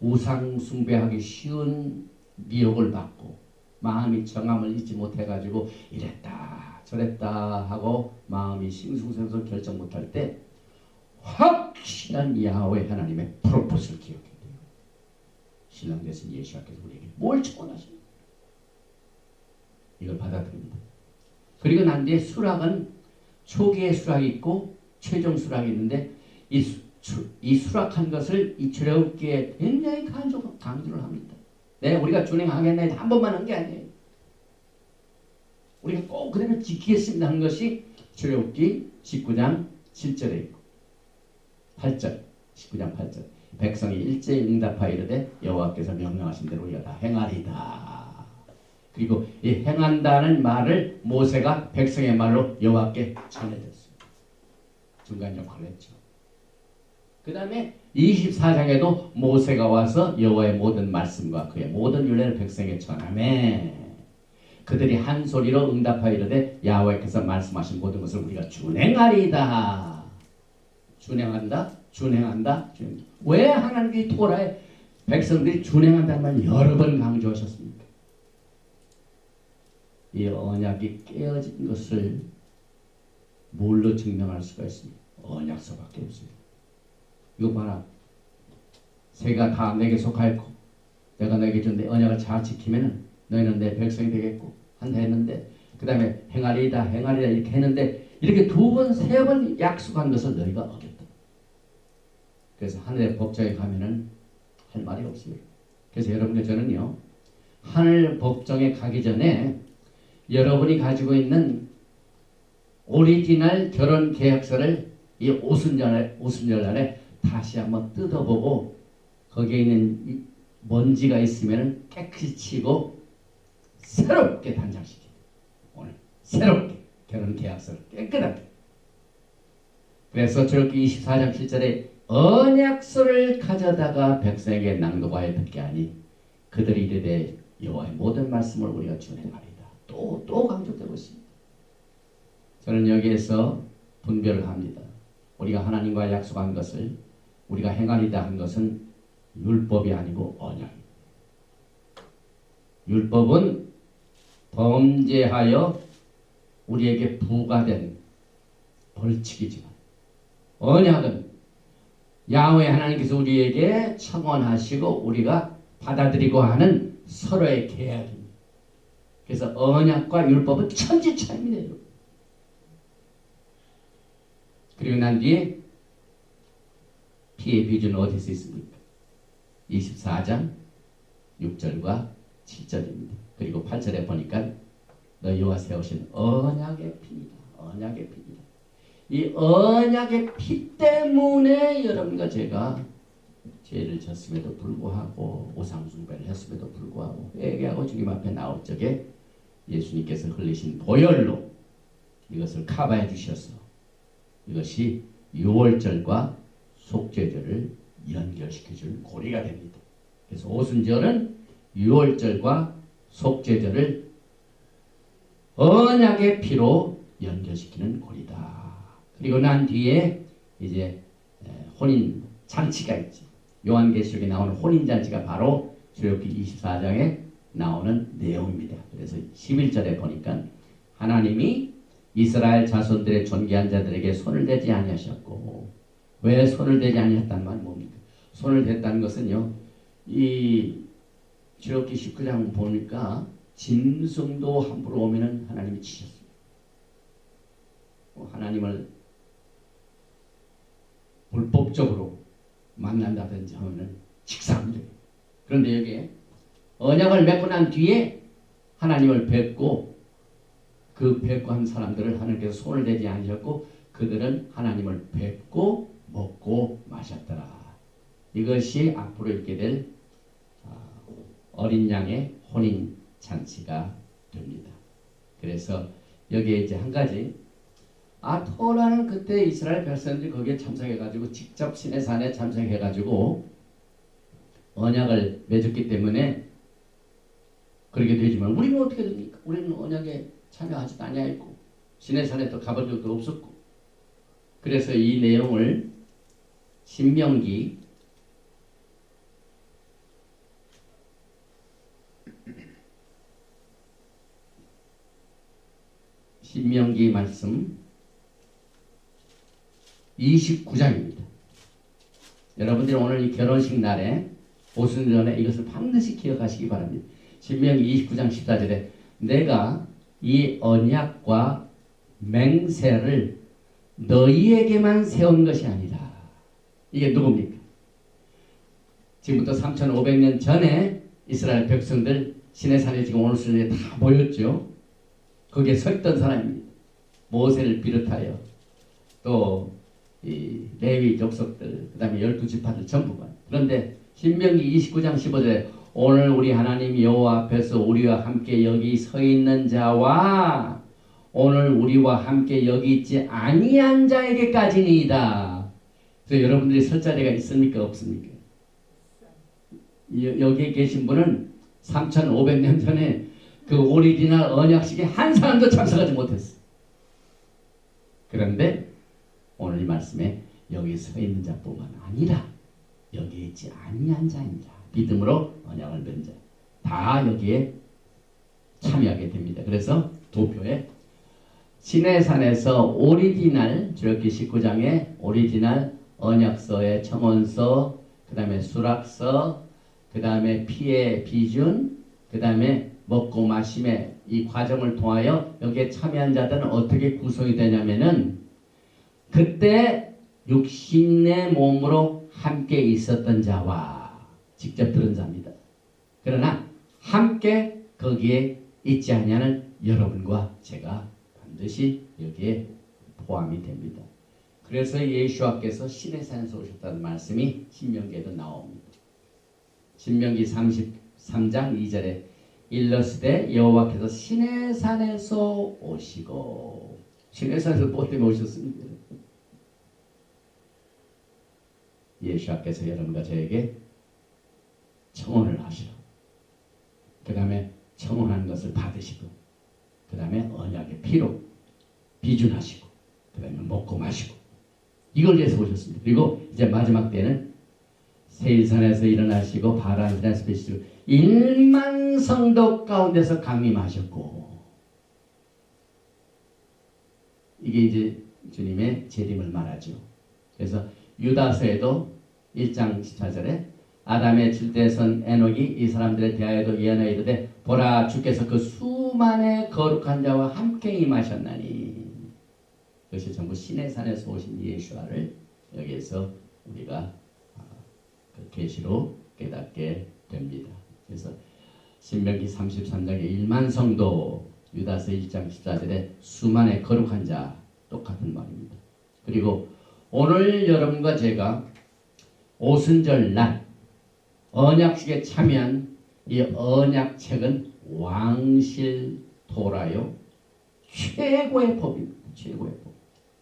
우상 숭배하기 쉬운 미혹을 받고 마음이 정함을 잊지 못해가지고 이랬다 저랬다 하고 마음이 싱숭생숭 결정 못할 때 확실한 야훼 하나님의 프로포스를 기억해야 돼요. 신랑 되신 예수님께서 우리에게 뭘 축원하십니까? 이걸 받아들입니다. 그리고 난 뒤에 수락은 초기의 수락이 있고 최종 수락이 있는데 이 수락한 것을 이 출애굽기에 굉장히 강조를 합니다. 네, 우리가 준행하겠네 한 번만 한 게 아니에요. 우리가 꼭 그대로 지키겠습니다 하는 것이 출애굽기 19장 7절에 있고 8절 19장 8절 백성이 일제히 응답하여 이르되 여호와께서 명령하신 대로 우리가 다 행하리다. 그리고 이 행한다는 말을 모세가 백성의 말로 여호와께 전해줬습니다. 중간 역할을 했죠. 그 다음에 24장에도 모세가 와서 여호와의 모든 말씀과 그의 모든 율례를 백성에게 전하매 그들이 한 소리로 응답하여 이르되 야훼께서 말씀하신 모든 것을 우리가 준행하리이다. 준행한다. 왜 하나님이 토라에 백성들이 준행한다는 말을 여러 번 강조하셨습니까? 이 언약이 깨어진 것을 뭘로 증명할 수가 있습니까? 언약서밖에 없습니다. 이거 봐라. 새가 다 내게 속하였고 내가 너에게 준 내 언약을 잘 지키면 너희는 내 백성이 되겠고 한다 했는데 그 다음에 행하리이다 이렇게 했는데 이렇게 두 번, 세 번 약속한 것을 너희가 어겼다. 그래서 하늘의 법정에 가면은 할 말이 없어요. 그래서 여러분들 저는요 하늘 법정에 가기 전에 여러분이 가지고 있는 오리지널 결혼 계약서를 이 오순절날에 다시 한번 뜯어보고 거기에 있는 먼지가 있으면 깨끗이 치고 새롭게 단장시켜요. 오늘 새롭게 결혼 계약서를 깨끗하게. 그래서 출애굽기 24장 7절에 언약서를 가져다가 백성에게 낭독하여 듣게 하니 그들이 이르되 여호와의 모든 말씀을 우리가 준행하리다. 또 강조되고 있습니다. 저는 여기에서 분별을 합니다. 우리가 하나님과 약속한 것을 우리가 행하리다 한 것은 율법이 아니고 언약입니다. 율법은 범죄하여 우리에게 부과된 벌칙이지만 언약은 야훼 하나님께서 우리에게 청원하시고 우리가 받아들이고 하는 서로의 계약입니다. 그래서 언약과 율법은 천지차이입니다. 여러분. 그리고 난 뒤에 피의 비준은 어디서 있습니까? 24장 6절과 7절입니다. 그리고 8절에 보니까 너희와 세우신 언약의 피입니다. 언약의 피입니다. 이 언약의 피 때문에 여러분과 제가 죄를 졌음에도 불구하고 우상숭배를 했음에도 불구하고 회개하고 주님 앞에 나올 적에 예수님께서 흘리신 보혈로 이것을 커버해 주셔서 이것이 유월절과 속죄절을 연결시켜 줄 고리가 됩니다. 그래서 오순절은 유월절과 속죄절을 언약의 피로 연결시키는 고리다. 그리고 난 뒤에 이제 혼인 잔치가 있죠. 요한계시록에 나오는 혼인 잔치가 바로 출애굽기 24장에 나오는 내용입니다. 그래서 11절에 보니까 하나님이 이스라엘 자손들의 존귀한 자들에게 손을 대지 아니하셨고 왜 손을 대지 아니했다는 말은 뭡니까? 손을 댔다는 것은요. 이 출애굽기 19장 보니까 짐승도 함부로 오면은 하나님이 치셨습니다. 하나님을 불법적으로 만난다든지 하면은 직사합니다. 그런데 여기에 언약을 맺고 난 뒤에 하나님을 뵙고 그 뵙고 한 사람들을 하나님께서 손을 대지 않으셨고 그들은 하나님을 뵙고 먹고 마셨더라. 이것이 앞으로 있게 될 어린 양의 혼인 잔치가 됩니다. 그래서 여기에 이제 한 가지 토라는 그때 이스라엘 백성들이 거기에 참석해가지고 직접 시내산에 참석해가지고 언약을 맺었기 때문에 그렇게 되지만 우리는 어떻게 됩니까? 우리는 언약에 참여하지도 아니하였고 시내산에 또 가본 적도 없었고. 그래서 이 내용을 신명기 '신명기 말씀 29장입니다. 여러분들이 오늘 이 결혼식 날에 오시는 전에 이것을 반드시 기억하시기 바랍니다. 신명기 29장 14절에 내가 이 언약과 맹세를 너희에게만 세운 것이 아니다. 이게 누굽니까? 지금부터 3,500년 전에 이스라엘 백성들 시내산에 지금 오늘 순간에 다 모였죠. 거기에 서 있던 사람입니다. 모세를 비롯하여 또 이 레위 족속들, 그 다음에 12지파들 전부가. 그런데 신명기 29장 15절에 오늘 우리 하나님 여호와 앞에서 우리와 함께 여기 서 있는 자와 오늘 우리와 함께 여기 있지 아니한 자에게까지니이다. 그래서 여러분들이 설 자리가 있습니까? 없습니까? 여기에 계신 분은 3,500년 전에 그 오리지널 언약식에 한 사람도 참석하지 못했어. 그런데 오늘 이 말씀에 여기 서 있는 자뿐만 아니라 여기 있지 아니한 자입니다. 믿음으로 언약을 맺은 자 다 여기에 참여하게 됩니다. 그래서 도표에 시내산에서 오리지널 출애굽기 19장의 오리지널 언약서의 첨언서, 그 다음에 수락서, 그 다음에 피의 비준, 그 다음에 먹고 마심의 이 과정을 통하여 여기에 참여한 자들은 어떻게 구성이 되냐면은 그때 육신의 몸으로 함께 있었던 자와 직접 들은 자입니다. 그러나 함께 거기에 있지 않냐는 여러분과 제가 반드시 여기에 포함이 됩니다. 그래서 예수와께서 시내산에서 오셨다는 말씀이 신명기에도 나옵니다. 신명기 33장 2절에 일러스되 여호와께서 시내산에서 오시고. 시내산에서 뭐 때문에 오셨습니까? 예수께서 여러분과 저에게 청혼을 하시고, 그 다음에 청혼한 것을 받으시고, 그 다음에 언약의 피로 비준하시고, 그 다음에 먹고 마시고, 이걸 위해서 오셨습니다. 그리고 이제 마지막 때는 세일산에서 일어나시고 바란산에서 뵈시고 1만 성도 가운데서 강림하셨고, 이게 이제 주님의 재림을 말하죠. 그래서 유다서에도 1장 14절에 아담의 칠대선 에녹이 이 사람들에 대하여도 예언하여 이르되 보라 주께서 그 수만의 거룩한 자와 함께 임하셨나니. 그것이 전부 시내산에서 오신 예수와를 여기에서 우리가 그 계시로 깨닫게 됩니다. 그래서 신명기 33장의 1만 성도, 유다서 1장 14절에 수만의 거룩한 자, 똑같은 말입니다. 그리고 오늘 여러분과 제가 오순절 날 언약식에 참여한 이 언약책은 왕실토라요 최고의 법입니다. 최고의 법.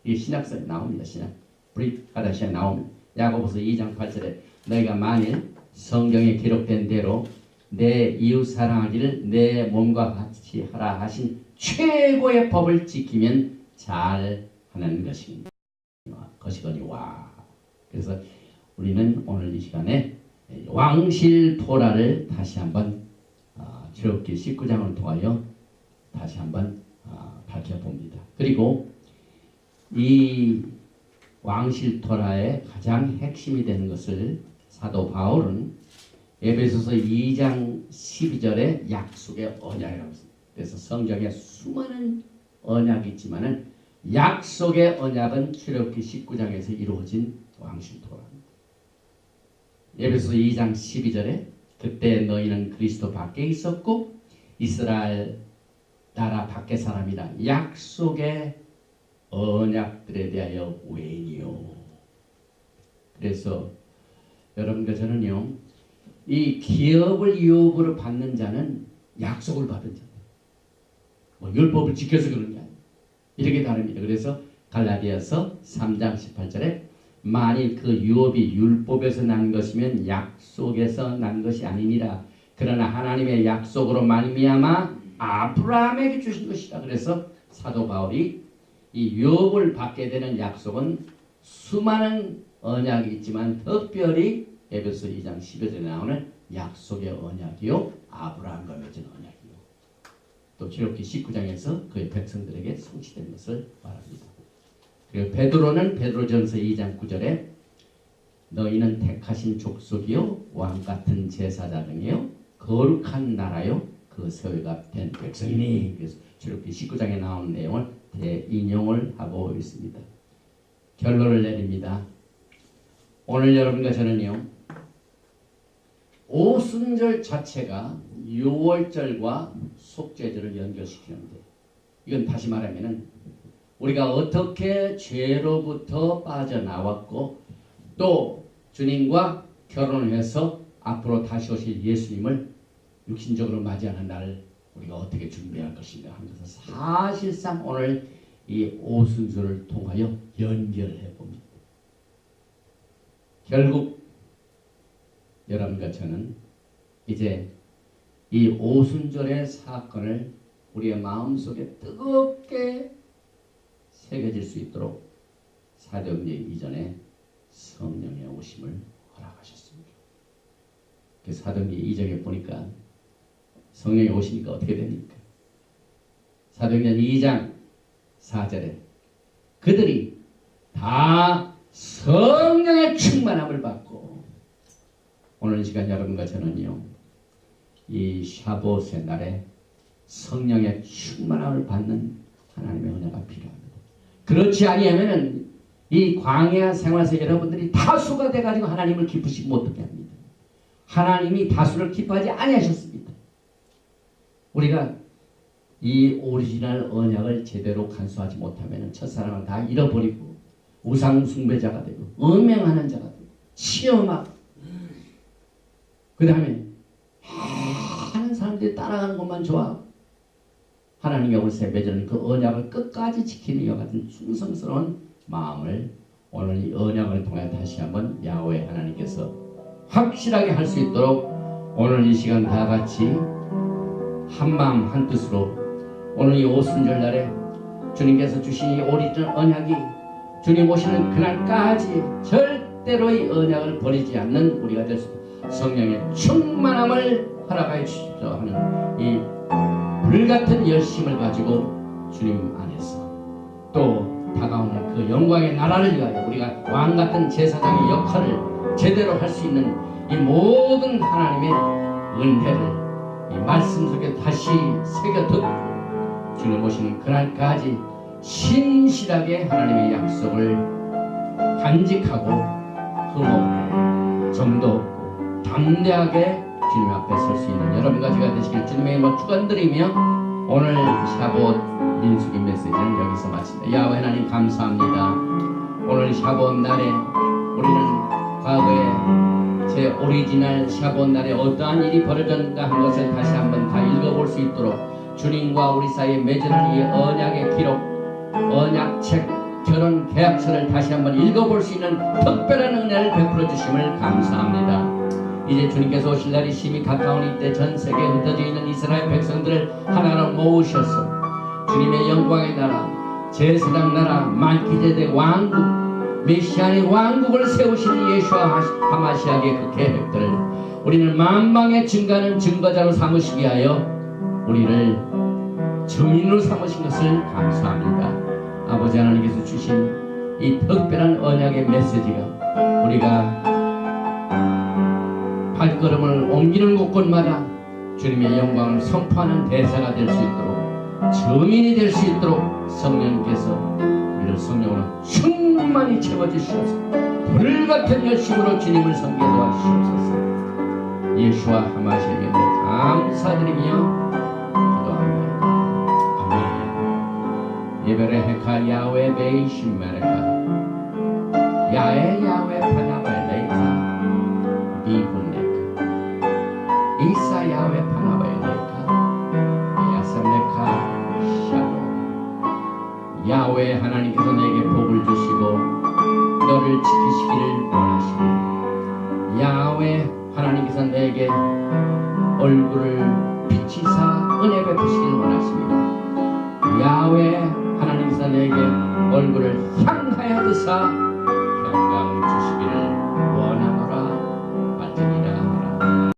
이 신약서에 나옵니다. 신약 브릿 가라시아에 나옵니다. 야고보서 2장 8절에 너희가 만일 성경에 기록된 대로 내 이웃 사랑하기를 내 몸과 같이 하라 하신 최고의 법을 지키면 잘 하는 것이거니와. 그래서 우리는 오늘 이 시간에 왕실 토라를 다시 한번 출애굽기 19장을 통하여 다시 한번 밝혀봅니다. 그리고 이 왕실 토라의 가장 핵심이 되는 것을 사도 바울은 에베소서 2장 12절에 약속의 언약이라고 했습니다. 그래서 성경에 수많은 언약이 있지만은 약속의 언약은 출애굽기 19장에서 이루어진 왕실 토라입니다. 에베소서 2장 12절에 그때 너희는 그리스도 밖에 있었고 이스라엘 나라 밖의 사람이라 약속의 언약들에 대하여 외인이요. 그래서 여러분과 저는요, 이 기업을 유업으로 받는 자는 약속을 받은 자다. 뭐 율법을 지켜서 그런 게 아니에요. 이렇게 다릅니다. 그래서 갈라디아서 3장 18절에 만일 그 유업이 율법에서 난 것이면 약속에서 난 것이 아니니라. 그러나 하나님의 약속으로 말미암아 아브라함에게 주신 것이다. 그래서 사도 바울이 이 유업을 받게 되는 약속은 수많은 언약이 있지만 특별히 에베소 2장 11절에 나오는 약속의 언약이요 아브라함과 맺은 언약이요 또 출애굽기 19장에서 그의 백성들에게 성취된 것을 말합니다. 그리고 베드로는 베드로전서 2장 9절에 너희는 택하신 족속이요 왕같은 제사장이요 거룩한 나라요 그 세회가 된 백성이니. 그래서 출애굽기 19장에 나오는 내용을 대인용을 하고 있습니다. 결론을 내립니다. 오늘 여러분과 저는요 오순절 자체가 유월절과 속죄절을 연결시키는데 이건 다시 말하면은 우리가 어떻게 죄로부터 빠져나왔고 또 주님과 결혼을 해서 앞으로 다시 오실 예수님을 육신적으로 맞이하는 날을 우리가 어떻게 준비할 것인가 하는 것을 사실상 오늘 이 오순절을 통하여 연결해 봅니다. 결국 여러분과 저는 이제 이 오순절의 사건을 우리의 마음속에 뜨겁게 새겨질 수 있도록 사도행전 이전에 성령의 오심을 허락하셨습니다. 그 사도행전 2장에 보니까 성령이 오시니까 어떻게 됩니까? 사도행전 2장 4절에 그들이 다 성령의 충만함을 받고 오늘 이 시간 여러분과 저는요 이 샤봇의 날에 성령의 충만함을 받는 하나님의 은혜가 필요합니다. 그렇지 아니하면은 이 광야 생활에서 여러분들이 다수가 돼가지고 하나님을 기쁘시지 못하게 합니다. 하나님이 다수를 기뻐하지 아니하셨습니다. 우리가 이 오리지널 언약을 제대로 간수하지 못하면 첫사랑을 다 잃어버리고 우상 숭배자가 되고 음행하는 자가 되고 시험하고 그 다음에 많은 사람들이 따라가는 것만 좋아하고 하나님의 옷에 맺은 그 언약을 끝까지 지키는 이와 같은 충성스러운 마음을 오늘 이 언약을 통해 다시 한번 야훼 하나님께서 확실하게 할 수 있도록 오늘 이 시간 다 같이 한마음 한뜻으로 오늘 이 오순절 날에 주님께서 주신 이 오리지널 언약이 주님 오시는 그날까지 절대로 이 언약을 버리지 않는 우리가 될 수 있도록 성령의 충만함을 허락하여 주십시오 하는 이 불같은 열심을 가지고 주님 안에서 또 다가오는 그 영광의 나라를 위하여 우리가 왕같은 제사장의 역할을 제대로 할 수 있는 이 모든 하나님의 은혜를 이 말씀 속에 다시 새겨 듣고 주님 오시는 그날까지 신실하게 하나님의 약속을 간직하고 흠없고 정도 없고 담대하게 주님 앞에 설 수 있는 여러분과 제가 되시길 주님의 이름으로 축원드리며 오늘 샤봇 민수기 메시지는 여기서 마칩니다. 야훼 하나님 감사합니다. 오늘 샤봇 날에 우리는 과거에 제 오리지널 샤봇 날에 어떠한 일이 벌어졌는가 하는 것을 다시 한번 다 읽어볼 수 있도록 주님과 우리 사이에 맺은 이 언약의 기록, 언약책, 결혼 계약서를 다시 한번 읽어볼 수 있는 특별한 은혜를 베풀어 주심을 감사합니다. 이제 주님께서 오실 날이 심히 가까운 이때 전 세계에 흩어져 있는 이스라엘 백성들을 하나로 모으셔서 주님의 영광의 나라, 제사장 나라, 말기제덱 왕국, 메시아의 왕국을 세우시는 예수와 하마시아의 그 계획들을 우리는 만방에 증가하는 증거자로 삼으시기 위하여 우리를 증인으로 삼으신 것을 감사합니다. 아버지 하나님께서 주신 이 특별한 언약의 메시지가 우리가 발걸음을 옮기는 곳곳마다 주님의 영광을 선포하는 대사가 될 수 있도록 증인이 될 수 있도록 성령님께서 우리를 성령으로 충만히 채워주시옵소서. 불같은 열심으로 주님을 섬기게 도와주시옵소서. 예수와 하마시에게 감사드리며 기도합니다. 아멘. 예배를 헤카 야훼 베이신 메레카 야훼 야훼 파나발레이카 비군네카 이사 야훼 파나발레이카 야삼레카 야훼 하나님께서 내게 복을 주시고 너를 지키시기를 원하시니 야훼 하나님께서 내게 얼굴을 비치사 은혜 베푸시기를 원하십니다. 야훼 하나님께서 내게 향하여 드사 평강 주시기를